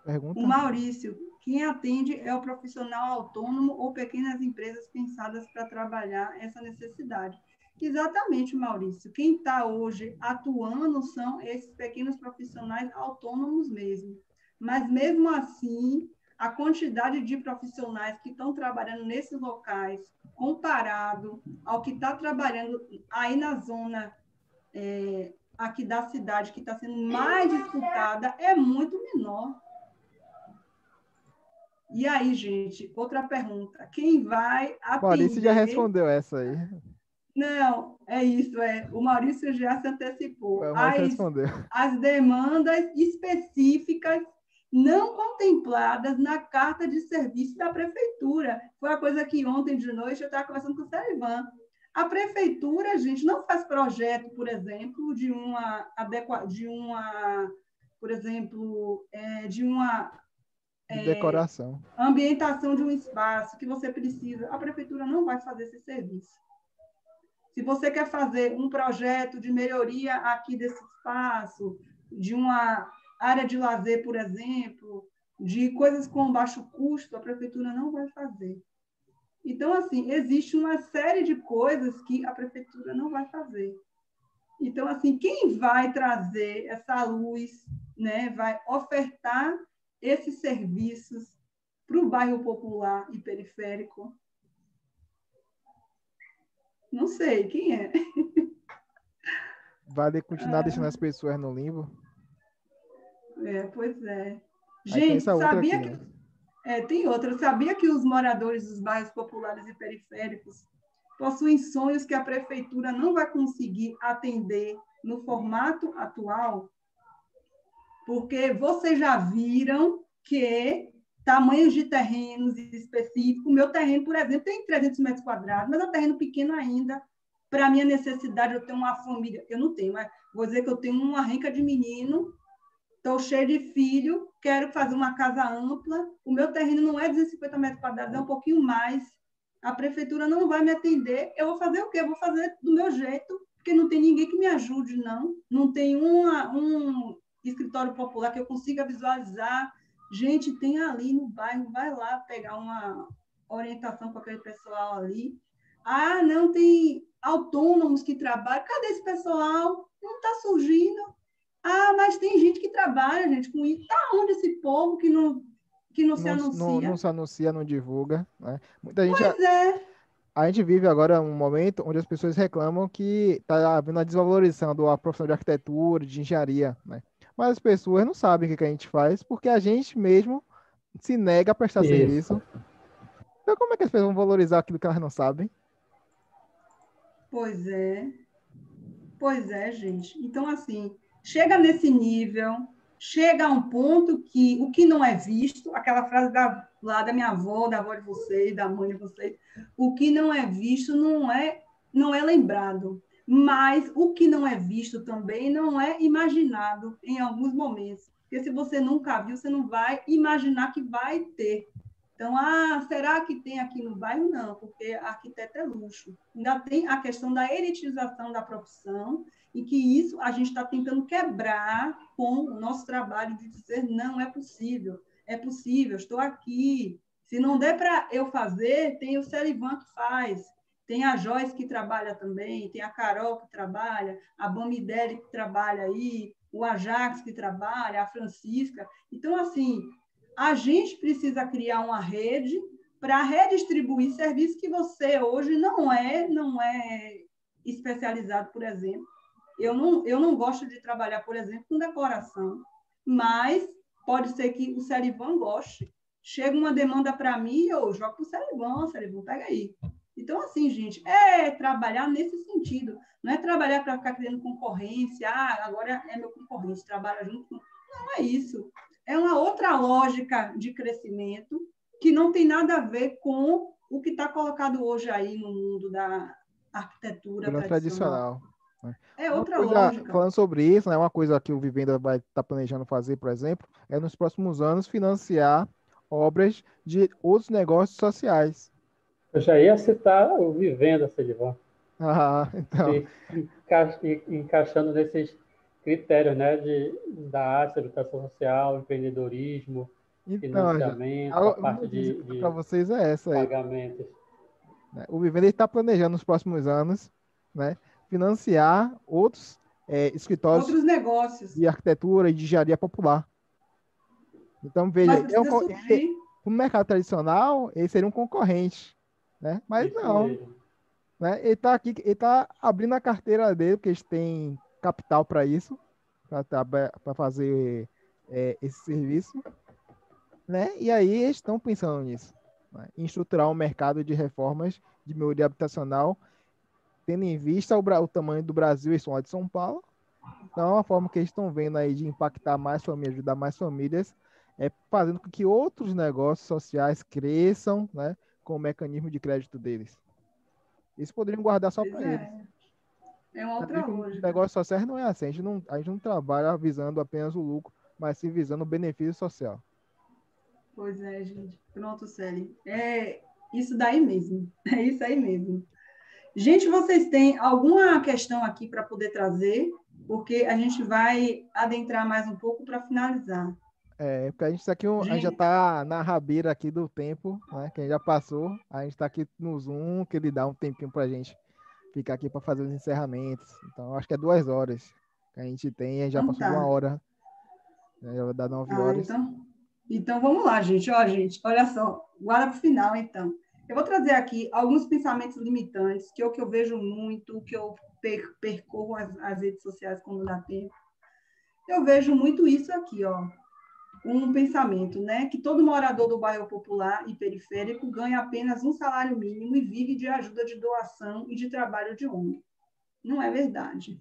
Pergunta? O Maurício, quem atende é o profissional autônomo ou pequenas empresas pensadas para trabalhar essa necessidade? Exatamente, Maurício. Quem está hoje atuando são esses pequenos profissionais autônomos mesmo. Mas, mesmo assim, a quantidade de profissionais que estão trabalhando nesses locais, comparado ao que está trabalhando aí na zona aqui da cidade, que está sendo mais disputada, é muito menor. E aí, gente, outra pergunta. Quem vai atender... Maurício já respondeu essa aí. Não, é isso. O Maurício já se antecipou. O Maurício respondeu. As demandas específicas não contempladas na carta de serviço da prefeitura. Foi a coisa que ontem de noite eu estava conversando com o Cerivan. A prefeitura, gente, não faz projeto, por exemplo, de uma decoração, ambientação de um espaço que você precisa. A prefeitura não vai fazer esse serviço. Se você quer fazer um projeto de melhoria aqui desse espaço, de uma área de lazer, por exemplo, de coisas com baixo custo, a prefeitura não vai fazer. Então, assim, existe uma série de coisas que a prefeitura não vai fazer. Então, assim, quem vai trazer essa luz, né, vai ofertar esses serviços para o bairro popular e periférico? Não sei, quem é? Vai continuar deixando as pessoas no limbo? Pois é. Aí tem Gente, essa outra sabia aqui, que... né? tem outra. Sabia que os moradores dos bairros populares e periféricos possuem sonhos que a prefeitura não vai conseguir atender no formato atual? Porque vocês já viram que tamanhos de terrenos específicos, o meu terreno, por exemplo, tem 300 metros quadrados, mas é um terreno pequeno ainda. Para a minha necessidade, eu tenho uma família, eu não tenho, mas vou dizer que eu tenho uma renca de menino, estou cheio de filho, quero fazer uma casa ampla, o meu terreno não é 250 metros quadrados, é um pouquinho mais, a prefeitura não vai me atender, eu vou fazer o quê? Eu vou fazer do meu jeito, porque não tem ninguém que me ajude, não. Não tem um escritório popular que eu consiga visualizar. Gente, tem ali no bairro, vai lá pegar uma orientação com aquele pessoal ali. Ah, não, tem autônomos que trabalham. Cadê esse pessoal? Não está surgindo. Ah, mas tem gente que trabalha, gente, com isso. Está onde esse povo que não se anuncia? Não se anuncia, não divulga, né? Muita gente... Pois é. A gente vive agora um momento onde as pessoas reclamam que está havendo a desvalorização da profissão de arquitetura, de engenharia, né? Mas as pessoas não sabem o que a gente faz porque a gente mesmo se nega a prestar Isso. serviço. Então, como é que as pessoas vão valorizar aquilo que elas não sabem? Pois é. Pois é, gente. Então, assim, chega nesse nível, chega a um ponto que o que não é visto, aquela frase lá da minha avó, da avó de vocês, da mãe de vocês, o que não é visto não é lembrado. Mas o que não é visto também não é imaginado em alguns momentos. Porque se você nunca viu, você não vai imaginar que vai ter. Então, será que tem aqui no bairro? Não, porque arquiteto é luxo. Ainda tem a questão da elitização da profissão, e que isso a gente está tentando quebrar com o nosso trabalho de dizer não, é possível, estou aqui. Se não der para eu fazer, tem o Celivan que faz, tem a Joyce que trabalha também, tem a Carol que trabalha, a Bamidele que trabalha aí, o Ajax que trabalha, a Francisca. Então, assim, a gente precisa criar uma rede para redistribuir serviços que você hoje não é especializado, por exemplo. Eu não gosto de trabalhar, por exemplo, com decoração, mas pode ser que o Celivan goste. Chega uma demanda para mim, eu jogo para o Celivan, pega aí. Então, assim, gente, é trabalhar nesse sentido. Não é trabalhar para ficar criando concorrência, agora é meu concorrente, trabalha junto. Não é isso. É uma outra lógica de crescimento que não tem nada a ver com o que está colocado hoje aí no mundo da arquitetura tradicional. Né? É Uma outra coisa, lógica. falando sobre isso, né, uma coisa que o Vivenda vai estar planejando fazer, por exemplo, é nos próximos anos financiar obras de outros negócios sociais. Eu já ia citar o Vivenda, Celivan. Então. Encaixando nesses critérios, né, da arte, educação social, empreendedorismo, Então, financiamento, a parte de para vocês é essa aí. pagamentos. O Vivenda está planejando nos próximos anos, né, financiar outros escritórios Outros negócios. de arquitetura e de engenharia popular. Então, veja, Mas precisa surgir. no mercado tradicional, ele seria um concorrente, né? Mas Isso não, mesmo. né? Ele está aqui, ele está abrindo a carteira dele, porque eles têm capital para isso, para fazer esse serviço, né? E aí eles estão pensando nisso, né? Em estruturar um mercado de reformas de melhoria habitacional, tendo em vista o tamanho do Brasil, eles são lá de São Paulo. Então, a forma que eles estão vendo aí de impactar mais famílias, ajudar mais famílias, é fazendo com que outros negócios sociais cresçam, né, com o mecanismo de crédito deles. Eles poderiam guardar só para eles. É uma outra lógica. O negócio social não é assim. A gente não trabalha visando apenas o lucro, mas sim visando o benefício social. Pois é, gente. Pronto, Celi. É isso daí mesmo. É isso aí mesmo. Gente, vocês têm alguma questão aqui para poder trazer? Porque a gente vai adentrar mais um pouco para finalizar. Porque a gente tá aqui, a gente já Gente, está na rabeira aqui do tempo, né? Que já passou. A gente está aqui no Zoom, que ele dá um tempinho para a gente ficar aqui para fazer os encerramentos. Então, acho que é 2 horas que a gente tem, a gente já então passou de uma tá. hora, né? Já vai dar 9 horas. Então vamos lá, gente. Ó, gente, olha só, guarda para o final, então. Eu vou trazer aqui alguns pensamentos limitantes, que é o que eu vejo muito, que eu percorro as redes sociais quando dá tempo. Eu vejo muito isso aqui, ó. Um pensamento, né? Que todo morador do bairro popular e periférico ganha apenas um salário mínimo e vive de ajuda de doação e de trabalho de ONG. Não é verdade.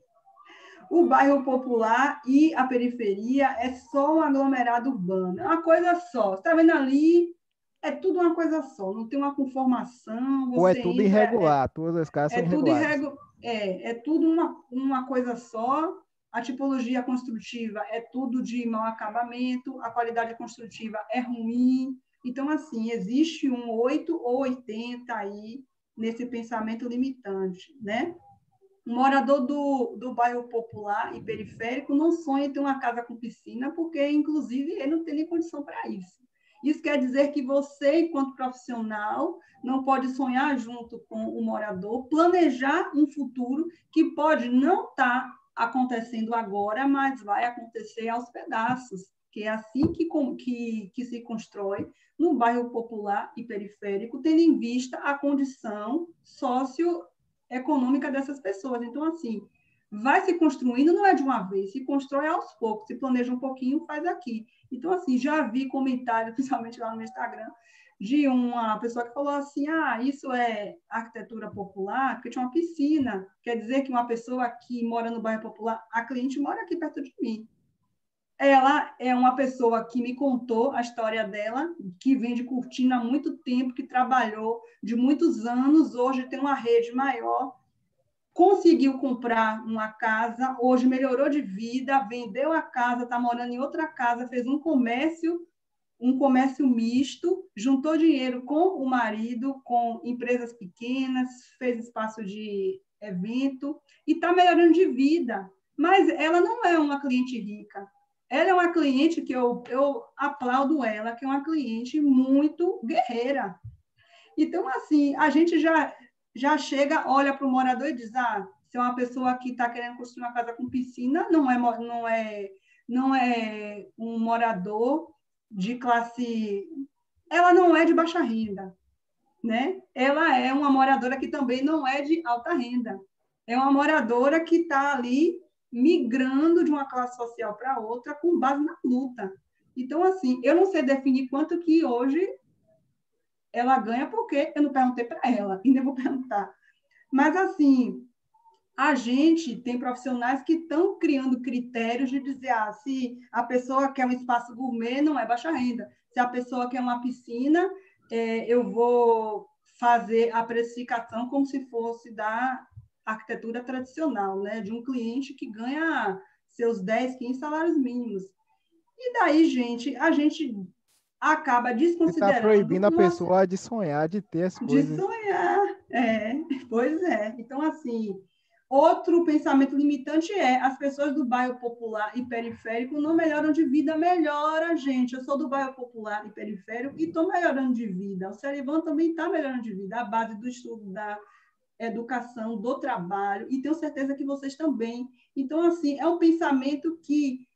O bairro popular e a periferia é só um aglomerado urbano, é uma coisa só. Você está vendo ali, é tudo uma coisa só, não tem uma conformação, Ou é você tudo entra, irregular, todas as casas são irregulares. é tudo uma coisa só. A tipologia construtiva é tudo de mau acabamento, a qualidade construtiva é ruim. Então, assim, existe um 8 ou 80 aí nesse pensamento limitante, né? Um morador do bairro popular e periférico não sonha em ter uma casa com piscina, porque, inclusive, ele não tem nem condição para isso. Isso quer dizer que você, enquanto profissional, não pode sonhar junto com o morador, planejar um futuro que pode não estar acontecendo agora, mas vai acontecer aos pedaços, que é assim que se constrói no bairro popular e periférico, tendo em vista a condição socioeconômica dessas pessoas. Então, assim, vai se construindo, não é de uma vez, se constrói aos poucos, se planeja um pouquinho, faz aqui. Então, assim, já vi comentários, principalmente lá no Instagram, de uma pessoa que falou assim, isso é arquitetura popular, porque tinha uma piscina. Quer dizer que uma pessoa que mora no bairro popular, a cliente mora aqui perto de mim. Ela é uma pessoa que me contou a história dela, que vende cortina há muito tempo, que trabalhou de muitos anos, hoje tem uma rede maior, conseguiu comprar uma casa, hoje melhorou de vida, vendeu a casa, está morando em outra casa, fez um comércio misto, juntou dinheiro com o marido, com empresas pequenas, fez espaço de evento e está melhorando de vida. Mas ela não é uma cliente rica. Ela é uma cliente que eu aplaudo ela, que é uma cliente muito guerreira. Então, assim, a gente já chega, olha para o morador e diz, se é uma pessoa que está querendo construir uma casa com piscina, não é um morador de classe... Ela não é de baixa renda, né? Ela é uma moradora que também não é de alta renda. É uma moradora que está ali migrando de uma classe social para outra com base na luta. Então, assim, eu não sei definir quanto que hoje ela ganha, porque eu não perguntei para ela, ainda vou perguntar. Mas, assim, a gente tem profissionais que estão criando critérios de dizer, se a pessoa quer um espaço gourmet, não é baixa renda. Se a pessoa quer uma piscina, eu vou fazer a precificação como se fosse da arquitetura tradicional, né? De um cliente que ganha seus 10, 15 salários mínimos. E daí, gente, a gente acaba Você está desconsiderando proibindo a o nosso... pessoa de sonhar, de ter as De coisas. sonhar, pois é. Então, assim, outro pensamento limitante é as pessoas do bairro popular e periférico não melhoram de vida. Melhora, gente. Eu sou do bairro popular e periférico e estou melhorando de vida. O Cerivan também está melhorando de vida, a base do estudo, da educação, do trabalho, e tenho certeza que vocês também. Então, assim, é um pensamento que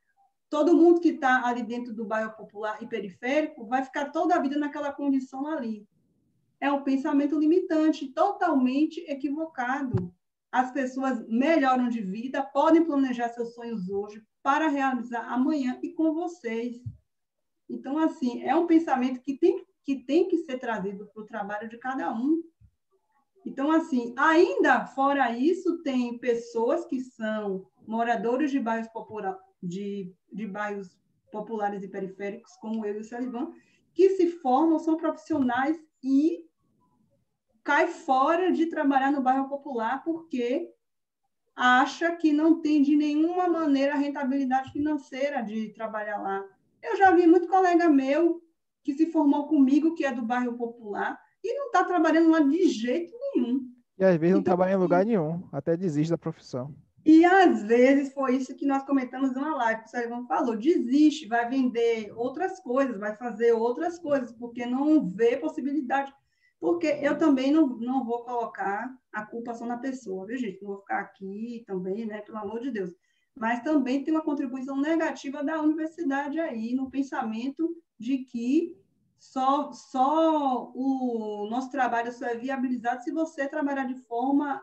todo mundo que está ali dentro do bairro popular e periférico vai ficar toda a vida naquela condição ali. É um pensamento limitante, totalmente equivocado. As pessoas melhoram de vida, podem planejar seus sonhos hoje para realizar amanhã e com vocês. Então, assim, é um pensamento que tem que ser trazido para o trabalho de cada um. Então, assim, ainda fora isso, tem pessoas que são moradores de bairros, de bairros populares e periféricos, como eu e o Celivan, que se formam, são profissionais e cai fora de trabalhar no bairro popular porque acha que não tem de nenhuma maneira a rentabilidade financeira de trabalhar lá. Eu já vi muito colega meu que se formou comigo, que é do bairro popular, e não está trabalhando lá de jeito nenhum. E às vezes não Então, trabalha em lugar nenhum, até desiste da profissão. e às vezes foi isso que nós comentamos numa live, que o Sérgio falou, desiste, vai vender outras coisas, vai fazer outras coisas, porque não vê possibilidade. Porque eu também não vou colocar a culpa só na pessoa, viu, gente? Não vou ficar aqui também, né? Pelo amor de Deus. Mas também tem uma contribuição negativa da universidade aí, no pensamento de que só o nosso trabalho só é viabilizado se você trabalhar de forma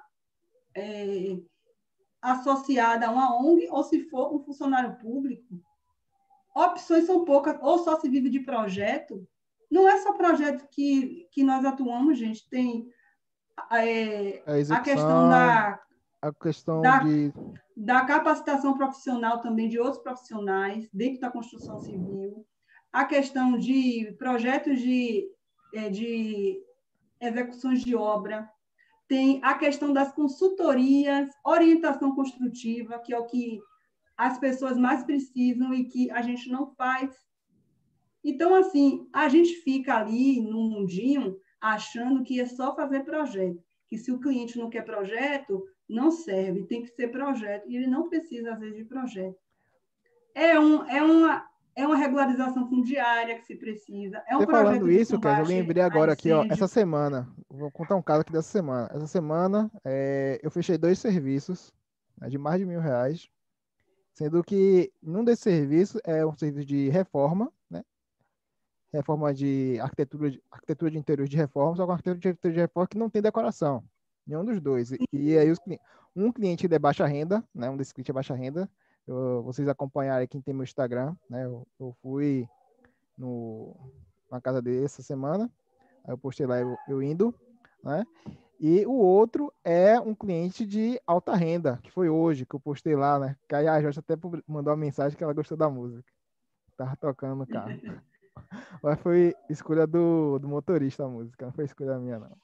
associada a uma ONG ou se for um funcionário público. Opções são poucas, ou só se vive de projeto. Não é só projeto que nós atuamos, gente. Tem A a questão execução, a questão da, de... da capacitação profissional também de outros profissionais dentro da construção civil, a questão de projetos de execuções de obra, tem a questão das consultorias, orientação construtiva, que é o que as pessoas mais precisam e que a gente não faz. Então, assim, a gente fica ali no mundinho achando que é só fazer projeto, que se o cliente não quer projeto, não serve, tem que ser projeto, e ele não precisa, às vezes, de projeto. É uma regularização fundiária que se precisa, é um Você projeto falando de isso, Kézia, eu combate lembrei a agora aqui, ó, essa incêndio. semana, vou contar um caso aqui dessa semana. Essa semana, eu fechei 2 serviços, né, de mais de R$ 1.000, sendo que um desses serviços é um serviço de reforma, né? Reforma de arquitetura de interiores de reforma, só com arquitetura de interiores de reforma que não tem decoração, nenhum dos dois. E aí um cliente de baixa renda, né? Um desses clientes é baixa renda, vocês acompanharem quem tem meu Instagram, né? Eu fui na casa dele essa semana, aí eu postei lá eu indo, né? E o outro é um cliente de alta renda, que foi hoje, que eu postei lá, né? Que aí a Jorge até mandou uma mensagem que ela gostou da música. Tava tocando no carro. Mas foi escolha do motorista a música, não foi escolha minha, não.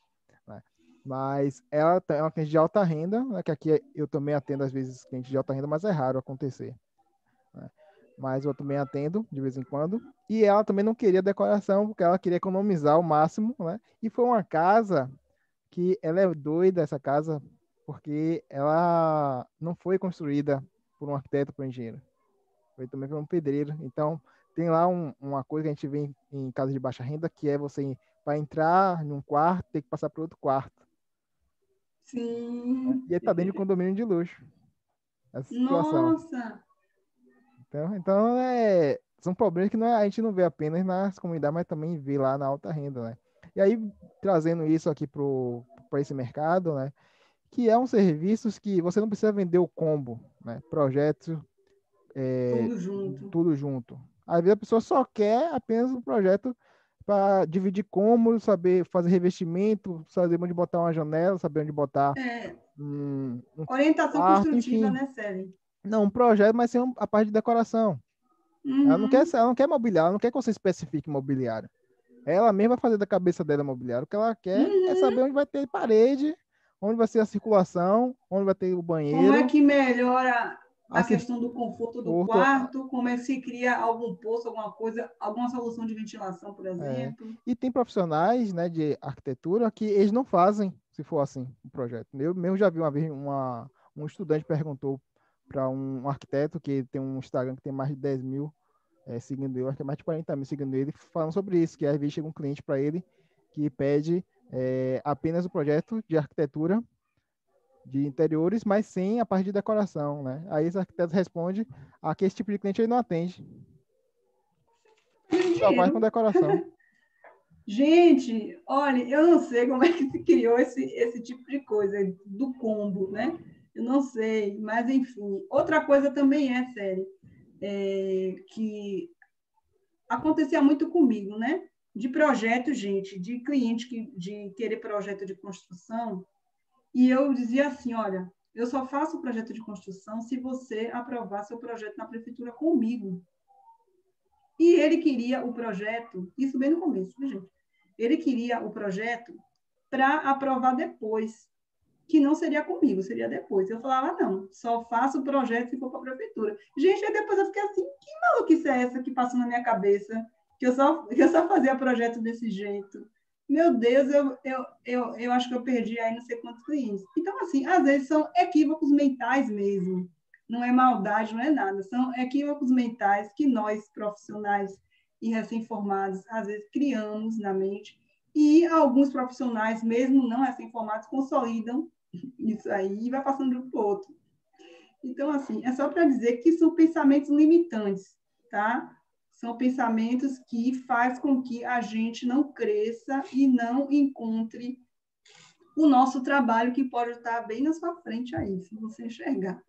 Né? Mas ela é uma cliente de alta renda, né? Que aqui eu também atendo às vezes cliente de alta renda, mas é raro acontecer. Né? Mas eu também atendo de vez em quando. E ela também não queria decoração, porque ela queria economizar o máximo, né? E foi uma casa que ela é doida, essa casa, porque ela não foi construída por um arquiteto, por um engenheiro. Foi também por um pedreiro. Então, tem lá uma coisa que a gente vê em casa de baixa renda, que é você, para entrar num quarto, ter que passar para outro quarto. Né? Sim. E aí tá dentro de um condomínio de luxo. Essa situação. Nossa! Então são problemas que a gente não vê apenas nas comunidades, mas também vê lá na alta renda, né? E aí, trazendo isso aqui para esse mercado, né? Que é um serviço que você não precisa vender o combo, né? Projeto, Tudo junto. tudo junto. Às vezes a pessoa só quer apenas um projeto para dividir cômodos, saber fazer revestimento, saber onde botar uma janela, saber onde botar É, um orientação quarto, construtiva, enfim. né, Célia? Não, um projeto, mas sem a parte de decoração. Uhum. Ela não quer mobiliário, ela não quer que você especifique mobiliário. Ela mesma vai fazer da cabeça dela mobiliário. O que ela quer é Uhum. saber onde vai ter parede, onde vai ser a circulação, onde vai ter o Como é banheiro, que melhora a a questão do conforto do conforto. quarto? Como é que se cria algum poço, alguma coisa, alguma solução de ventilação, por É. exemplo? E tem profissionais, né, de arquitetura que eles não fazem, se for assim, o projeto. Eu mesmo já vi uma vez um estudante perguntou para um arquiteto que tem um Instagram que tem mais de 10 mil seguindo ele, acho que é mais de 40 mil seguindo ele, falando sobre isso, que às vezes chega um cliente para ele que pede apenas o projeto de arquitetura de interiores, mas sem a parte de decoração, né? Aí esse arquiteto responde que esse tipo de cliente ele não atende, só faz com Dinheiro. decoração. Gente, olha, eu não sei como é que se criou esse tipo de coisa do combo, né? Eu não sei, mas enfim. Outra coisa também sério, que acontecia muito comigo, né? De projeto, gente, de cliente de querer projeto de construção, e eu dizia assim, olha, eu só faço o projeto de construção se você aprovar seu projeto na prefeitura comigo. E ele queria o projeto, isso bem no começo, viu, gente? Ele queria o projeto para aprovar depois, que não seria comigo, seria depois. Eu falava, não, só faço o projeto se for para a prefeitura. Gente, aí depois eu fiquei assim, que maluquice é essa que passou na minha cabeça? Que eu só fazia projeto desse jeito. meu Deus, eu acho que eu perdi aí não sei quantos clientes. Então, assim, às vezes são equívocos mentais mesmo. Não é maldade, não é nada. São equívocos mentais que nós, profissionais e recém-formados, às vezes criamos na mente. E alguns profissionais, mesmo não recém-formados, consolidam isso aí e vai passando de um para o outro. Então, assim, é só para dizer que são pensamentos limitantes, tá? São pensamentos que fazem com que a gente não cresça e não encontre o nosso trabalho, que pode estar bem na sua frente aí, se você enxergar.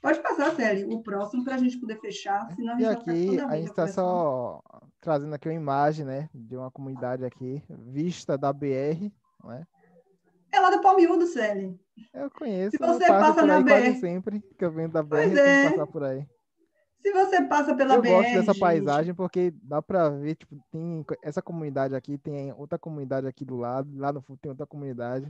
Pode passar, Célia, o próximo para a gente poder fechar, senão a E gente vai ficar aqui toda a a gente vida está conversando. só trazendo aqui uma imagem, né, de uma comunidade aqui, vista da BR, né? É lá do Palmiúdo, Célia. Eu Se conheço, eu você passo passa por na aí quase BR, sempre que eu venho da BR, pois eu tenho que é, passar por aí. se você passa pela Eu gosto BR, dessa gente, paisagem porque dá para ver, tipo, tem essa comunidade aqui, tem outra comunidade aqui do lado, lá no fundo tem outra comunidade,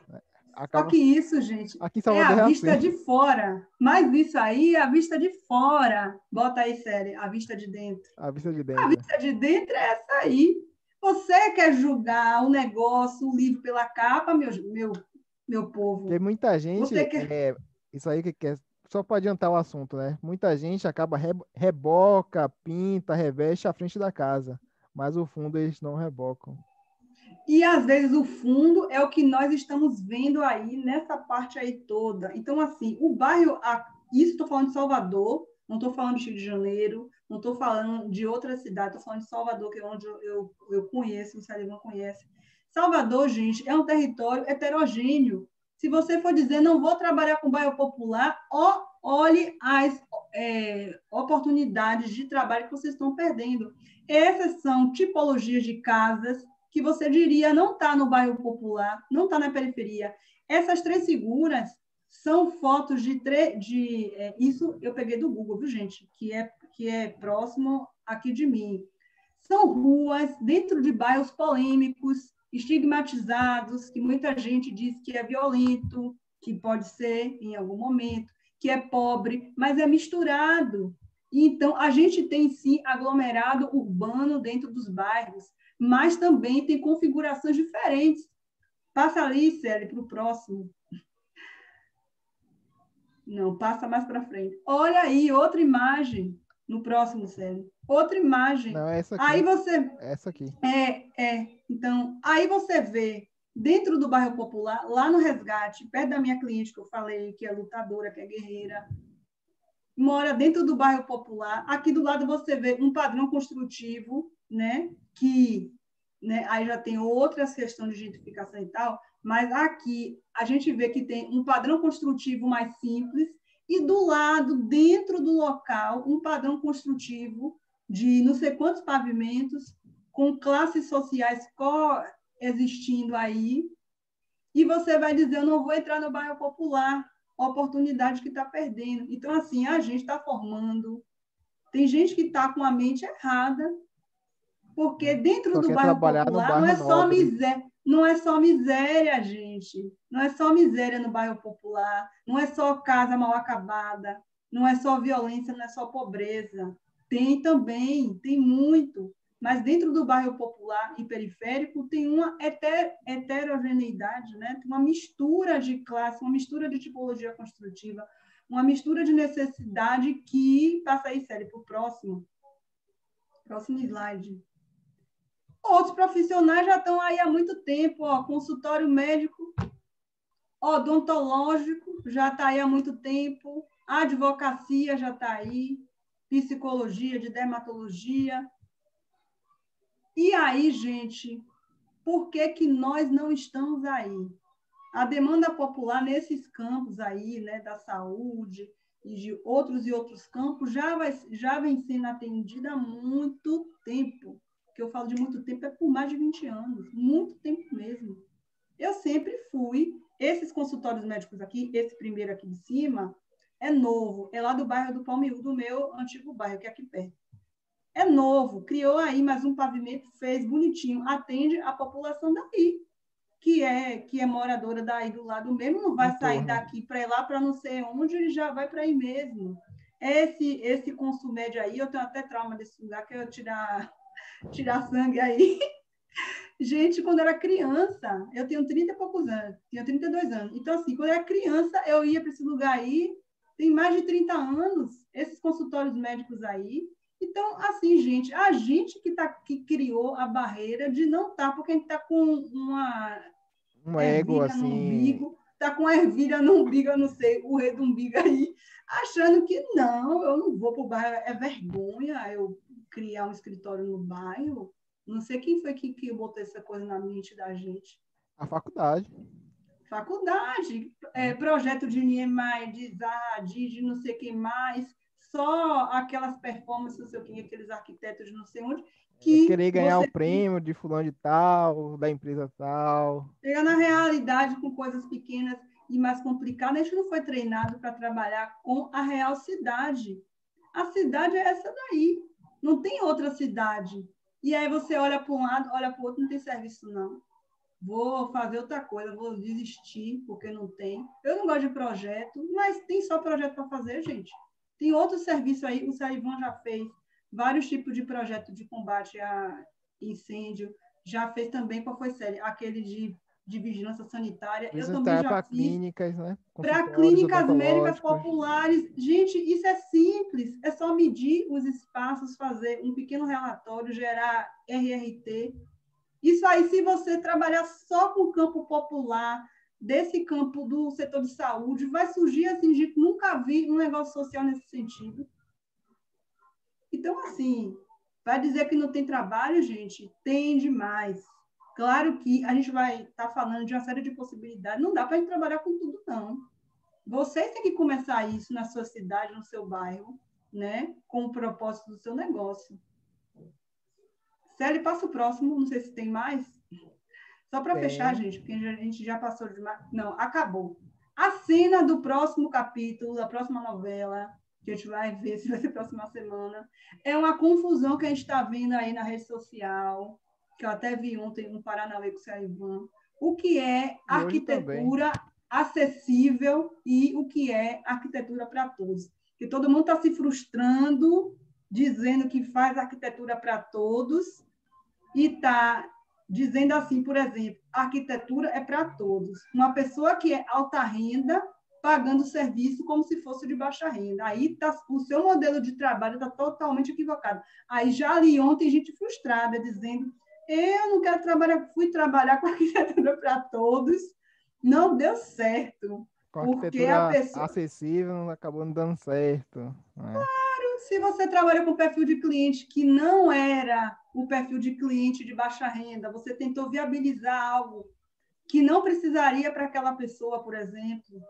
né? só Acaba que isso, gente, aqui em é a Salvador é assim, vista de fora. Mas isso aí é a vista de fora. Bota aí, Célia, a vista de dentro. a vista de A dentro. vista de dentro é essa aí. Você quer julgar o negócio, o livro pela capa, meu Porque povo. muita Você gente, quer... isso aí que é, só para adiantar o assunto, né? Muita gente acaba reboca, pinta, reveste a frente da casa, mas o fundo eles não rebocam. E, às vezes, o fundo é o que nós estamos vendo aí, nessa parte aí toda. Então, assim, o bairro... Isso estou falando de Salvador, não estou falando de Rio de Janeiro, não estou falando de outra cidade, estou falando de Salvador, que é onde eu conheço, o Célio não conhece. Salvador, gente, é um território heterogêneo. Se você for dizer, não vou trabalhar com bairro popular, olhe as oportunidades de trabalho que vocês estão perdendo. Essas são tipologias de casas que você diria não está no bairro popular, não está na periferia. Essas 3 figuras são fotos isso eu peguei do Google, viu, gente? Que é próximo aqui de mim. São ruas dentro de bairros polêmicos, estigmatizados, que muita gente diz que é violento, que pode ser em algum momento, que é pobre, mas é misturado. Então, a gente tem, sim, aglomerado urbano dentro dos bairros, mas também tem configurações diferentes. Passa ali, Célia, para o próximo. Não, passa mais para frente. Olha aí, outra imagem no próximo, Célia. Outra imagem. Não, é essa Aí aqui. você... É essa aqui. Então, aí você vê, dentro do bairro popular, lá no Resgate, perto da minha cliente que eu falei, que é lutadora, que é guerreira, mora dentro do bairro popular. Aqui do lado você vê um padrão construtivo, né? Que, né, aí já tem outras questões de gentrificação e tal, mas aqui a gente vê que tem um padrão construtivo mais simples e do lado, dentro do local, um padrão construtivo de não sei quantos pavimentos, com classes sociais coexistindo aí, e você vai dizer, eu não vou entrar no bairro popular, oportunidade que está perdendo. Então, assim, a gente está formando, tem gente que está com a mente errada, porque dentro Só do quer bairro trabalhar no popular não bairro é só nobre. miséria, não é só miséria, gente. Não é só miséria no bairro popular, não é só casa mal acabada, não é só violência, não é só pobreza. Tem também, tem muito. Mas dentro do bairro popular e periférico tem uma heterogeneidade, né? Tem uma mistura de classe, uma mistura de tipologia construtiva, uma mistura de necessidade que... Passa aí, Célia, para o próximo. Próximo slide. Outros profissionais já estão aí há muito tempo, ó, consultório médico, odontológico já está aí há muito tempo, a advocacia já está aí, psicologia, de dermatologia. E aí, gente, por que que nós não estamos aí? A demanda popular nesses campos aí, né, da saúde e de outros campos, já vem sendo atendida há muito tempo. Que eu falo de muito tempo é por mais de 20 anos, muito tempo mesmo. Eu sempre fui, esses consultórios médicos aqui, esse primeiro aqui de cima, é novo, é lá do bairro do Palmiúdo, do meu antigo bairro, que é aqui perto. É novo, criou aí mais um pavimento, fez bonitinho, atende a população daqui, que é moradora daí do lado mesmo, não vai sair Entorno. daqui para ir lá para não sei onde, ele já vai para aí mesmo. Esse Consumed aí, eu tenho até trauma desse lugar, que eu tirar sangue aí. Gente, quando eu era criança, eu tenho 30 e poucos anos, tinha 32 anos. Então, assim, quando eu era criança, eu ia para esse lugar aí, tem mais de 30 anos, esses consultórios médicos aí. Então, assim, gente, a gente que criou a barreira de não estar, porque a gente está com uma Um ego, ervilha no assim, umbigo, está com a ervilha no umbigo, eu não sei, o rei do umbigo aí, achando que não, eu não vou para o bairro, é vergonha eu criar um escritório no bairro. Não sei quem foi que botou essa coisa na mente da gente. a faculdade. Faculdade, projeto de Niemeyer, de Zaha, de não sei quem mais, só aquelas performances, não sei o que, aqueles arquitetos de não sei onde, que Querer ganhar o você prêmio de fulano de tal, da empresa tal. chega na realidade com coisas pequenas e mais complicadas. A gente não foi treinado para trabalhar com a real cidade. A cidade é essa daí. Não tem outra cidade. E aí você olha para um lado, olha para o outro, não tem serviço, não. Vou fazer outra coisa, vou desistir, porque não tem. Eu não gosto de projeto, mas tem só projeto para fazer, gente. Tem outro serviço aí, o Saivan já fez vários tipos de projeto de combate a incêndio, já fez também, qual foi série? Aquele de vigilância sanitária, eu também Visitar já para fiz. clínicas, né? Para Consultórios clínicas médicas odontológicos. populares, gente, isso é simples, é só medir os espaços, fazer um pequeno relatório, gerar RRT. Isso aí, se você trabalhar só com o campo popular, desse campo do setor de saúde, vai surgir assim, gente, nunca vi um negócio social nesse sentido. Então, assim, vai dizer que não tem trabalho, gente? Tem demais. Claro que a gente vai estar falando de uma série de possibilidades, não dá para a gente trabalhar com tudo, não. Vocês têm que começar isso na sua cidade, no seu bairro, né? Com o propósito do seu negócio. Célio, passa o próximo, não sei se tem mais. Só para fechar, gente, porque a gente já passou de... Não, acabou. A cena do próximo capítulo, da próxima novela, que a gente vai ver se vai ser próxima semana, é uma confusão que a gente está vendo aí na rede social, que eu até vi ontem um Paranauê com o Saivan. O que é E hoje também. arquitetura acessível e o que é arquitetura para todos. Que todo mundo está se frustrando, dizendo que faz arquitetura para todos e está dizendo assim, por exemplo, a arquitetura é para todos. Uma pessoa que é alta renda pagando serviço como se fosse de baixa renda. Aí tá, o seu modelo de trabalho está totalmente equivocado. Aí já ali ontem gente frustrada, dizendo eu não quero trabalhar, fui trabalhar com arquitetura para todos, não deu certo. Com Porque a arquitetura pessoa... acessível, acabou não dando certo. Né? Se você trabalha com perfil de cliente que não era o perfil de cliente de baixa renda, você tentou viabilizar algo que não precisaria para aquela pessoa, por exemplo,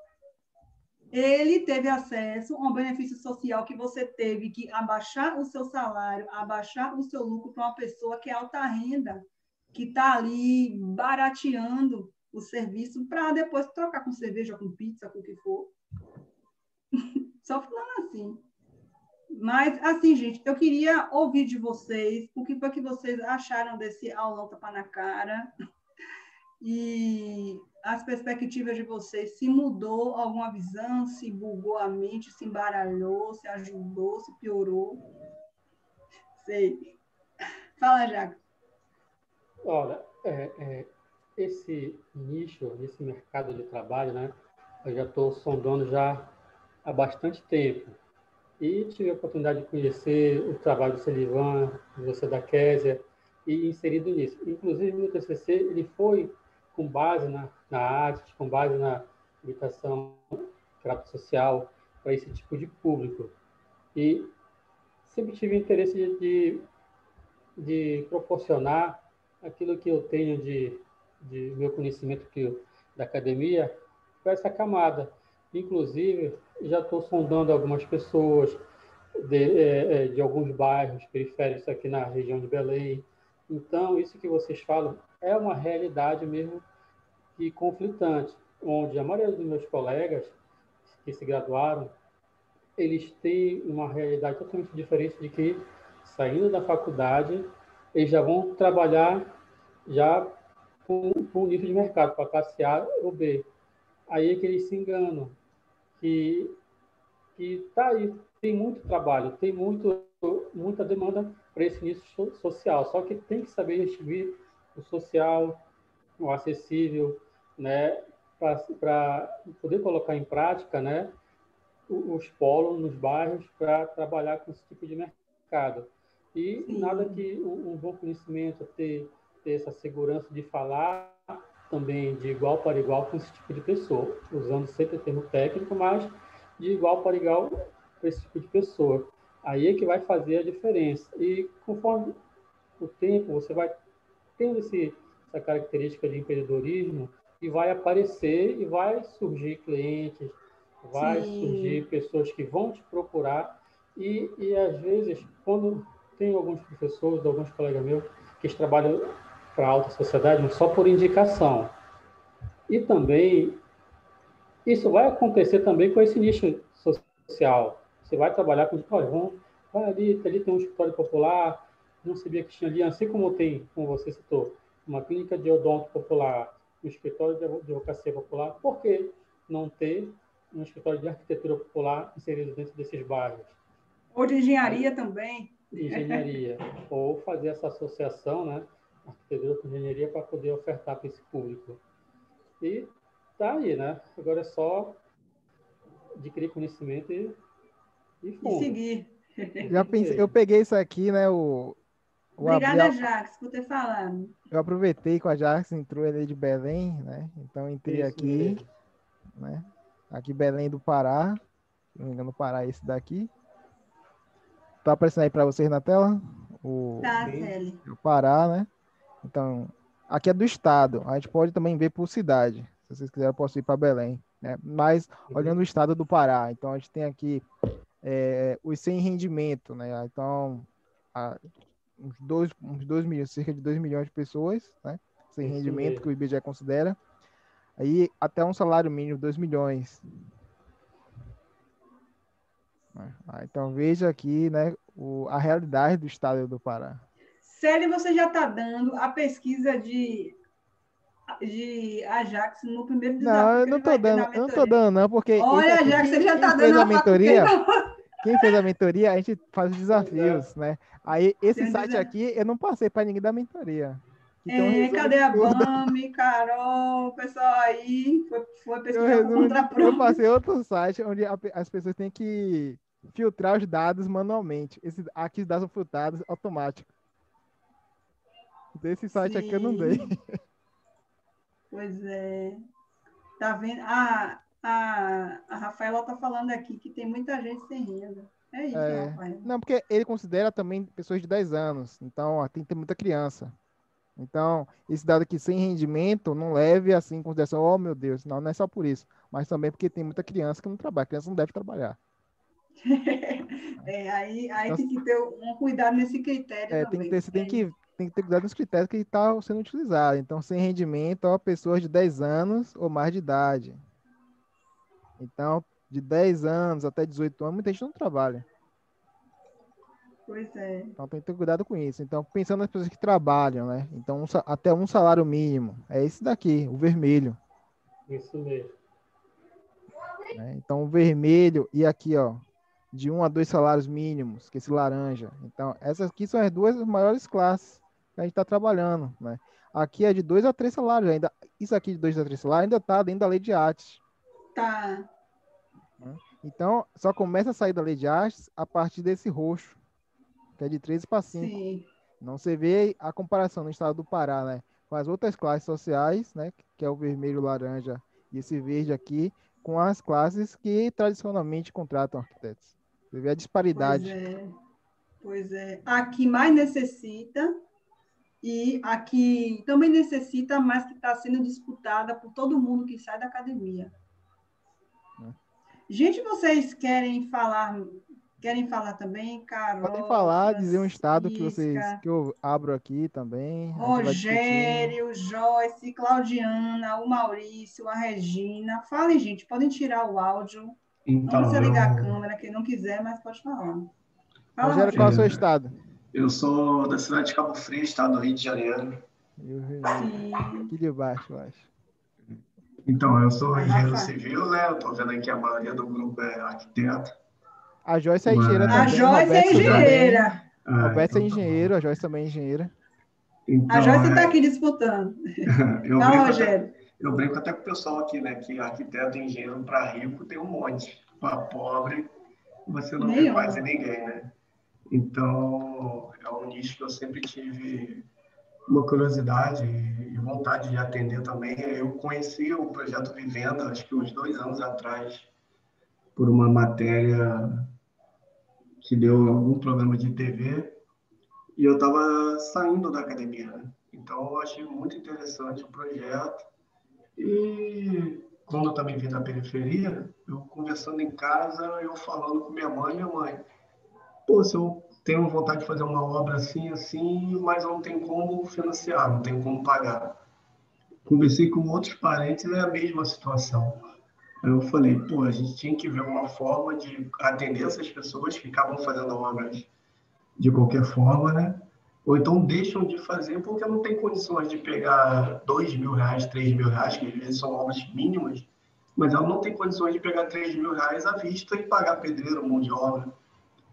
ele teve acesso a um benefício social que você teve que abaixar o seu salário, abaixar o seu lucro para uma pessoa que é alta renda, que está ali barateando o serviço para depois trocar com cerveja, com pizza, com o que for. Só falando assim. Mas, assim, gente, eu queria ouvir de vocês o que foi que vocês acharam desse aulão tapa na cara e as perspectivas de vocês. Se mudou alguma visão, se bugou a mente, se embaralhou, se ajudou, se piorou. Sei. Fala, Jaco. Olha, esse nicho, esse mercado de trabalho, né? Eu já estou sondando já há bastante tempo. E tive a oportunidade de conhecer o trabalho do Selivan, você da Késia, e inserido nisso. Inclusive, meu TCC ele foi com base na arte, com base na habitação, trato social, para esse tipo de público. E sempre tive interesse de proporcionar aquilo que eu tenho de meu conhecimento da academia para essa camada. Inclusive, já estou sondando algumas pessoas de alguns bairros periféricos aqui na região de Belém. Então, isso que vocês falam é uma realidade mesmo e conflitante, onde a maioria dos meus colegas que se graduaram, eles têm uma realidade totalmente diferente de que, saindo da faculdade, eles já vão trabalhar já com um nível de mercado, para classe A ou B. Aí é que eles se enganam, que está aí, tem muito trabalho, tem muita demanda para esse nicho social, só que tem que saber distinguir o social, o acessível, né, para poder colocar em prática, né, os polos nos bairros para trabalhar com esse tipo de mercado. E nada que um bom conhecimento, ter essa segurança de falar também de igual para igual com esse tipo de pessoa, usando sempre o termo técnico, mas de igual para igual com esse tipo de pessoa. Aí é que vai fazer a diferença. E conforme o tempo, você vai tendo essa característica de empreendedorismo e vai aparecer e vai surgir clientes, vai surgir pessoas que vão te procurar e às vezes, quando tem alguns professores, alguns colegas meus que trabalham para a alta sociedade, mas só por indicação. E também, isso vai acontecer também com esse nicho social. Você vai trabalhar com, olha, vai ali tem um escritório popular, não sabia que tinha ali, assim como tem, como você citou, uma clínica de odonto popular, um escritório de advocacia popular, por que não ter um escritório de arquitetura popular inserido dentro desses bairros? Ou de engenharia também. Engenharia. Ou fazer essa associação, né? Arquitetura com engenharia para poder ofertar para esse público. E tá aí, né? Agora é só adquirir conhecimento e fundo. E seguir. Já pensei, eu peguei isso aqui, né? Obrigada, Jax, por ter falado. Eu aproveitei que a Jax entrou ali de Belém, né? Então entrei Isso aqui, mesmo. né? Aqui Belém do Pará. Se não me engano, Pará é esse daqui. Tá aparecendo aí para vocês na tela? Tá, Celi. O Pará, né? Então, aqui é do estado. A gente pode também ver por cidade. Se vocês quiserem, eu posso ir para Belém, né? Mas olhando o estado do Pará. Então, a gente tem aqui os sem rendimento, né? Então, uns 2 milhões, cerca de 2 milhões de pessoas, né? Sem rendimento, que o IBGE considera. Aí, até um salário mínimo, 2 milhões. Então, veja aqui, né, a realidade do estado do Pará. Celi, você já está dando a pesquisa de Ajax no primeiro desafio. Não, eu não estou dando, não, porque. Olha, Ajax, você já está dando a mentoria. faca. Quem fez a mentoria, a gente faz os desafios, né? Aí, esse site aqui, eu não passei para ninguém da mentoria. Então, cadê a Bami, Carol, o pessoal aí? Foi pesquisar por conta própria. Eu passei outro site onde as pessoas têm que filtrar os dados manualmente. Aqui os dados são filtrados automáticos. Desse site aqui eu não dei. Pois é. Tá vendo? A Rafaela está falando aqui que tem muita gente sem renda. É isso, Rafaela. Não, porque ele considera também pessoas de 10 anos. Então, tem que ter muita criança. Então, esse dado aqui sem rendimento, não leve assim em consideração, oh meu Deus, não é só por isso, mas também porque tem muita criança que não trabalha, criança não deve trabalhar. Aí então, tem que ter um cuidado nesse critério também. Você tem que ter cuidado nos critérios que estão sendo utilizados. Então, sem rendimento, pessoas de 10 anos ou mais de idade. Então, de 10 anos até 18 anos, muita gente não trabalha. Pois é. Então tem que ter cuidado com isso. Então, pensando nas pessoas que trabalham, né? Então, até um salário mínimo. É esse daqui, o vermelho. Isso mesmo. Então, o vermelho e aqui, ó, de 1 a 2 salários mínimos, que é esse laranja. Então, essas aqui são as duas maiores classes que a gente está trabalhando, né? Aqui é de 2 a 3 salários ainda. Isso aqui de 2 a 3 salários ainda está dentro da lei de artes. Tá. Então, só começa a sair da lei de artes a partir desse roxo, que é de 13 para 5. Sim. Não se vê a comparação no estado do Pará, né? Com as outras classes sociais, né? Que é o vermelho, o laranja e esse verde aqui, com as classes que tradicionalmente contratam arquitetos. Você vê a disparidade. Pois é. Aqui mais necessita e aqui também necessita, mas que está sendo disputada por todo mundo que sai da academia. Gente, vocês querem falar também, Carol? Podem falar, Francisca, dizer um estado que eu abro aqui também. Rogério, Joyce, Claudiana, o Maurício, a Regina. Falem, gente, podem tirar o áudio. Então, não precisa ligar a câmera, quem não quiser, mas pode falar. Fala, Rogério, qual é o seu estado? Eu sou da cidade de Cabo Frio, estado do Rio de Janeiro. Sim. Aqui de baixo, eu acho. Então, eu sou engenheiro civil, né? Eu estou vendo aqui a maioria do grupo é arquiteto. A Joyce é engenheira também. A Joyce é engenheira. Roberto é engenheiro, a Joyce também é engenheira. Então, A Joyce está aqui disputando. eu Fala, brinco Rogério. eu brinco até com o pessoal aqui, né? Que arquiteto e engenheiro para rico tem um monte. Para pobre, você não vê quase Nenhum. ninguém, né? Então, é um nicho que eu sempre tive uma curiosidade e vontade de atender também. Eu conheci o projeto Vivenda, acho que uns 2 anos atrás, por uma matéria que deu em algum programa de TV, e eu estava saindo da academia, né? Então, eu achei muito interessante o projeto. E quando eu também vim da periferia, eu conversando em casa, eu falando com minha mãe, pô, se eu tenho vontade de fazer uma obra assim, assim, mas eu não tenho como financiar, não tenho como pagar. Conversei com outros parentes, é a mesma situação. Aí eu falei, pô, a gente tinha que ver uma forma de atender essas pessoas que acabam fazendo obras de qualquer forma, né? Ou então deixam de fazer porque não tem condições de pegar R$ 2.000, R$ 3.000, que às vezes são obras mínimas, mas ela não tem condições de pegar R$ 3.000 à vista e pagar pedreiro, mão de obra.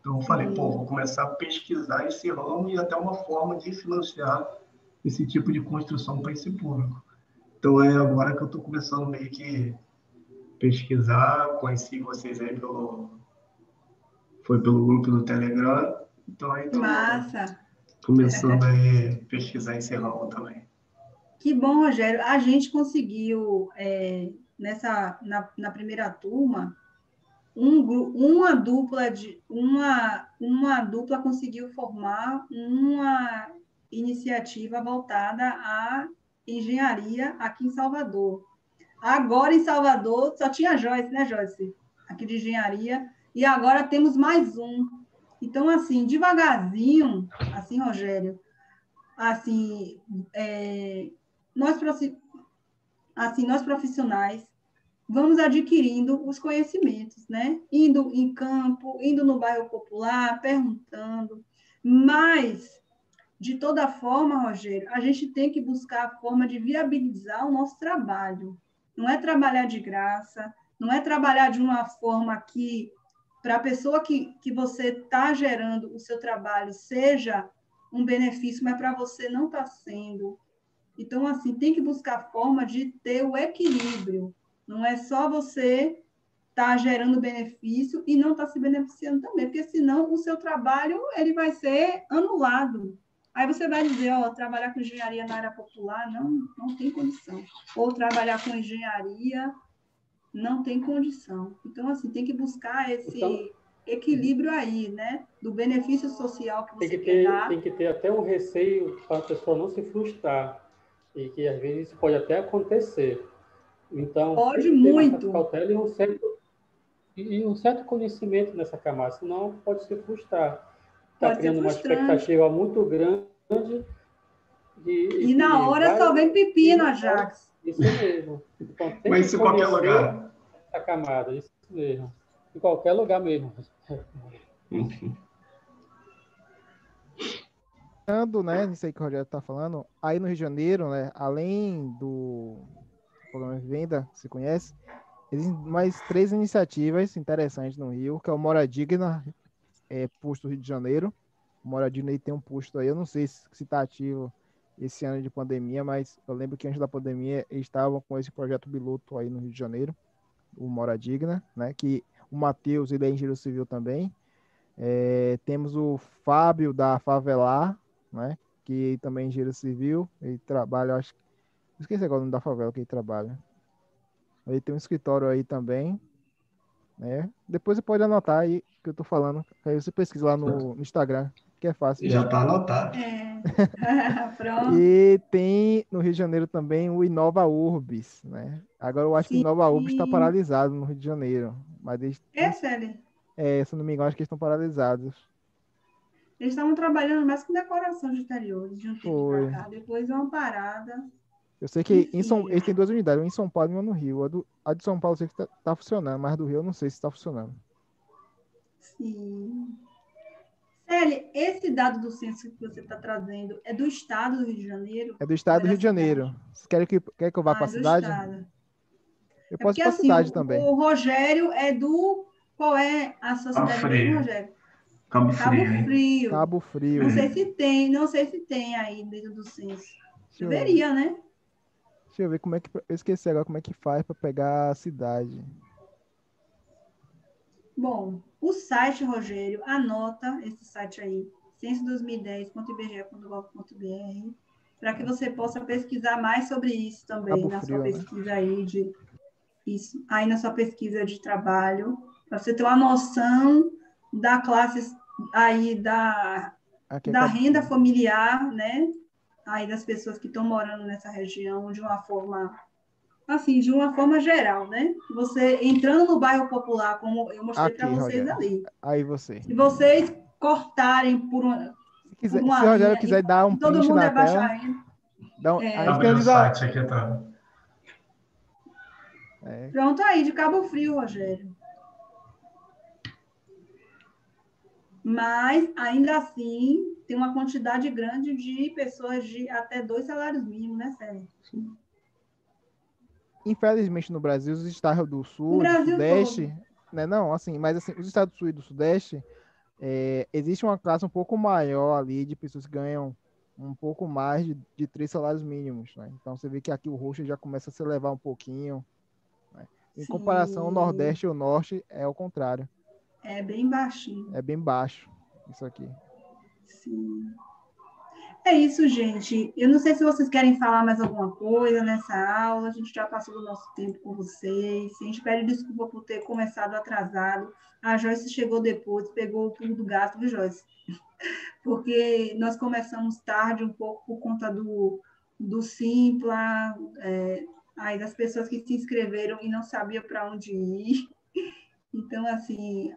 Então eu falei, pô, vou começar a pesquisar esse ramo e até uma forma de financiar esse tipo de construção para esse público. Então é agora que eu estou começando meio que pesquisar, conheci vocês aí foi pelo grupo do Telegram, então aí estou Massa. começando aí a pesquisar esse ramo também. Que bom, Rogério. A gente conseguiu, na primeira turma, uma dupla conseguiu formar uma iniciativa voltada à engenharia aqui em Salvador. Agora, em Salvador, só tinha a Joyce, né, Joyce? Aqui de engenharia. E agora temos mais um. Então, assim, devagarzinho, assim, Rogério, assim, nós, nós profissionais vamos adquirindo os conhecimentos, né? Indo em campo, indo no bairro popular, perguntando. Mas, de toda forma, Rogério, a gente tem que buscar a forma de viabilizar o nosso trabalho. Não é trabalhar de graça, não é trabalhar de uma forma que, para a pessoa que você está gerando o seu trabalho, seja um benefício, mas para você não está sendo. Então, assim, tem que buscar a forma de ter o equilíbrio. Não é só você estar gerando benefício e não estar se beneficiando também, porque senão o seu trabalho ele vai ser anulado. Aí você vai dizer, ó, trabalhar com engenharia na área popular não tem condição. Ou trabalhar com engenharia não tem condição. Então, assim, tem que buscar esse equilíbrio aí, né? Do benefício social que você quer dar. Tem que ter até um receio para a pessoa não se frustrar. E que, às vezes, isso pode até acontecer. Então, Pode tem que ter uma muito. certa cautela e um certo conhecimento nessa camada, senão pode se frustrar. Está criando uma expectativa muito grande. E na hora só vem pepino, Ajax. Isso mesmo. Então, tem Mas que em qualquer lugar. Essa camada, isso mesmo. Em qualquer lugar mesmo. Né, nisso aí que o Rogério está falando, aí no Rio de Janeiro, né, além do programa Vivenda, que você conhece, existem mais 3 iniciativas interessantes no Rio, que é o Mora Digna, posto Rio de Janeiro. O Mora Digna aí tem um posto aí, eu não sei se está ativo esse ano de pandemia, mas eu lembro que antes da pandemia eles estavam com esse projeto piloto aí no Rio de Janeiro, o Mora Digna, né, que o Matheus, ele é engenheiro civil também. Temos o Fábio da Favelar, né, que também é engenheiro civil, ele trabalha, acho que esqueci agora o nome da favela que ele trabalha. Ele tem um escritório aí também, né? Depois você pode anotar aí o que eu tô falando, aí você pesquisa lá no Instagram, que é fácil. Já está anotado. Pronto. E tem no Rio de Janeiro também o Inova Urbis, né? Agora eu acho que o Inova Urbis está paralisado no Rio de Janeiro, mas eles, Sério? se não me engano, acho que eles estão paralisados. Eles estavam trabalhando mais com decoração de interiores de um tempo para cá. Depois deu uma parada. Eu sei que eles têm 2 unidades, uma em São Paulo e uma no Rio. A de São Paulo eu sei que tá funcionando, mas a do Rio eu não sei se está funcionando. Sim. Célia, esse dado do censo que você está trazendo é do estado do Rio de Janeiro? É do estado do Rio de Janeiro. Você quer que eu vá para a cidade? Estado. Eu posso ir para a cidade também. O Rogério é do... Qual é a sua cidade mesmo, Rogério? Cabo Cabo Frio, hein? Frio. Cabo Frio. Não sei se tem aí dentro do censo. Deixa eu, Deveria, né? deixa eu ver como é que. Eu esqueci agora como é que faz para pegar a cidade. Bom, o site, Rogério, anota esse site aí, censo2010.ibge.gov.br, para que você possa pesquisar mais sobre isso também Cabo na sua Frio, né? pesquisa aí aí na sua pesquisa de trabalho, para você ter uma noção da classe aí Aqui é da Cabo renda Frio. familiar, né? Aí das pessoas que estão morando nessa região de uma forma assim, de uma forma geral, né? Você entrando no bairro popular, como eu mostrei para Aqui, vocês Rogério. ali. Aí você. Se vocês cortarem Se uma o Rogério linha e quiser dar um que todo print mundo na é baixa tela, renda, a gente Abrir o precisa. site aqui, tá? pronto aí, de Cabo Frio, Rogério. Mas, ainda assim, tem uma quantidade grande de pessoas de até 2 salários mínimos, né, Sérgio? Infelizmente, no Brasil, os estados do No Sul e do Brasil Sudeste, todo. né? Não, assim, mas assim, os estados do Sul e do Sudeste, existe uma classe um pouco maior ali de pessoas que ganham um pouco mais de 3 salários mínimos, né? Então, você vê que aqui o roxo já começa a se elevar um pouquinho, né? Em comparação ao Sim, Nordeste e o Norte, é o contrário. é bem baixinho. É bem baixo isso aqui. Sim. É isso, gente. Eu não sei se vocês querem falar mais alguma coisa nessa aula. A gente já passou do nosso tempo com vocês. A gente pede desculpa por ter começado atrasado. A Joyce chegou depois, pegou o pulo do gato, viu, Joyce? Porque nós começamos tarde um pouco por conta do Simpla, aí das pessoas que se inscreveram e não sabiam para onde ir. Então, assim,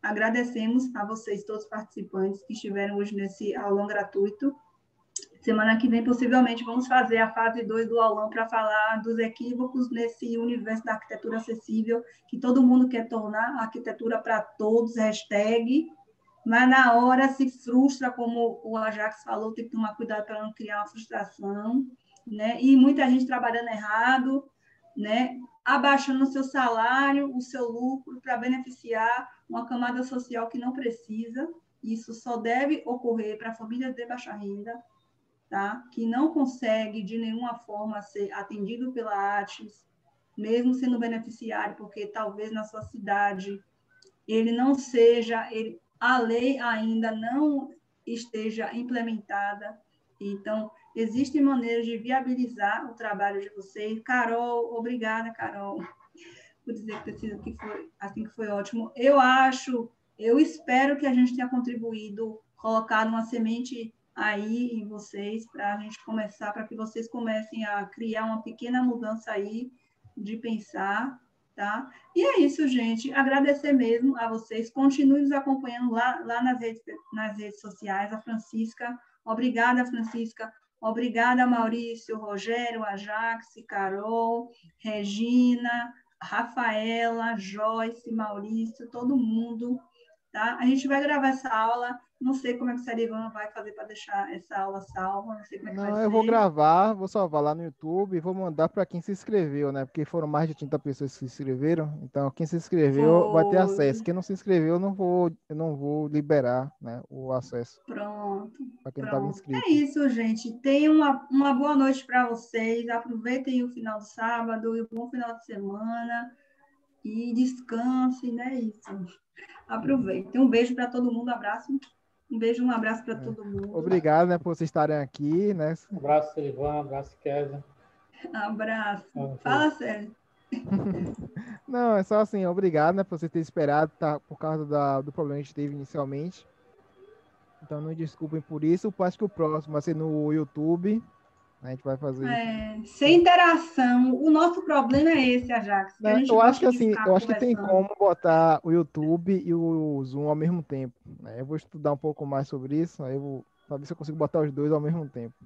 agradecemos a vocês, todos os participantes que estiveram hoje nesse aulão gratuito. Semana que vem, possivelmente, vamos fazer a fase 2 do aulão para falar dos equívocos nesse universo da arquitetura acessível, que todo mundo quer tornar a arquitetura para todos, hashtag, mas na hora se frustra, como o Ajax falou, tem que tomar cuidado para não criar uma frustração, né? E muita gente trabalhando errado, né? Abaixando o seu salário, o seu lucro, para beneficiar uma camada social que não precisa. Isso só deve ocorrer para famílias de baixa renda, tá? Que não consegue de nenhuma forma ser atendido pela ARTES, mesmo sendo beneficiário, porque talvez na sua cidade ele não seja, a lei ainda não esteja implementada. Então, existem maneiras de viabilizar o trabalho de vocês. Carol, obrigada, Carol, por dizer que foi assim, que foi ótimo. Eu espero que a gente tenha contribuído, colocado uma semente aí em vocês, para a gente começar, para que vocês comecem a criar uma pequena mudança aí de pensar, tá? E é isso, gente. Agradecer mesmo a vocês. Continuem nos acompanhando lá nas redes sociais. A Francisca, obrigada, Francisca. Obrigada, Maurício, Rogério, Ajax, Carol, Regina, Rafaela, Joyce, Maurício, todo mundo, tá? A gente vai gravar essa aula, não sei como é que o Sarivan vai fazer para deixar essa aula salva, não sei como é que vai Não, ser. eu vou gravar, vou salvar lá no YouTube e vou mandar para quem se inscreveu, né? Porque foram mais de 30 pessoas que se inscreveram. Então, quem se inscreveu vai ter acesso. Quem não se inscreveu, eu não vou liberar, né, o acesso Pronto, para quem não estava pronto. É inscrito. isso, gente. Tenham uma boa noite para vocês. Aproveitem o final do sábado e o bom final de semana. E descansem, né? Isso. Aproveitem. Um beijo para todo mundo, abraço. Um beijo, um abraço para todo mundo. Obrigado, né, por vocês estarem aqui, né? Um abraço, Silvana, um abraço, Kézia. Abraço. Fala, Sérgio. Não, é só assim, obrigado, né, por você ter esperado, tá, por causa do problema que a gente teve inicialmente. Então, não desculpem por isso. Eu acho que o próximo vai ser no YouTube. A gente vai fazer. Sem interação. O nosso problema é esse, Ajax, que a gente Eu acho que gosta de assim, ficar eu acho que tem conversando. como botar o YouTube e o Zoom ao mesmo tempo, né? Eu vou estudar um pouco mais sobre isso, aí eu vou saber se eu consigo botar os dois ao mesmo tempo.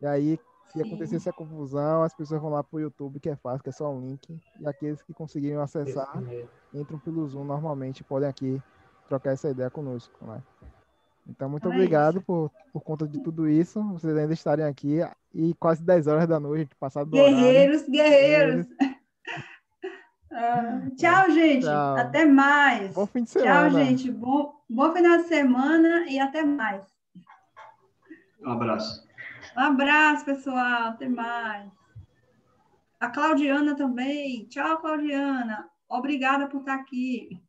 E aí, se acontecer essa confusão, as pessoas vão lá pro YouTube, que é fácil, que é só um link. E aqueles que conseguirem acessar, entram pelo Zoom normalmente, podem aqui trocar essa ideia conosco, né? Então, muito obrigado por conta de tudo isso, vocês ainda estarem aqui e quase 10 horas da noite, passado do horário. Guerreiros. Tchau, gente. Tchau. Até mais. Bom fim de Tchau, semana. gente. Bom final de semana e até mais. Um abraço. Um abraço, pessoal. Até mais. A Claudiana também. Tchau, Claudiana. Obrigada por estar aqui.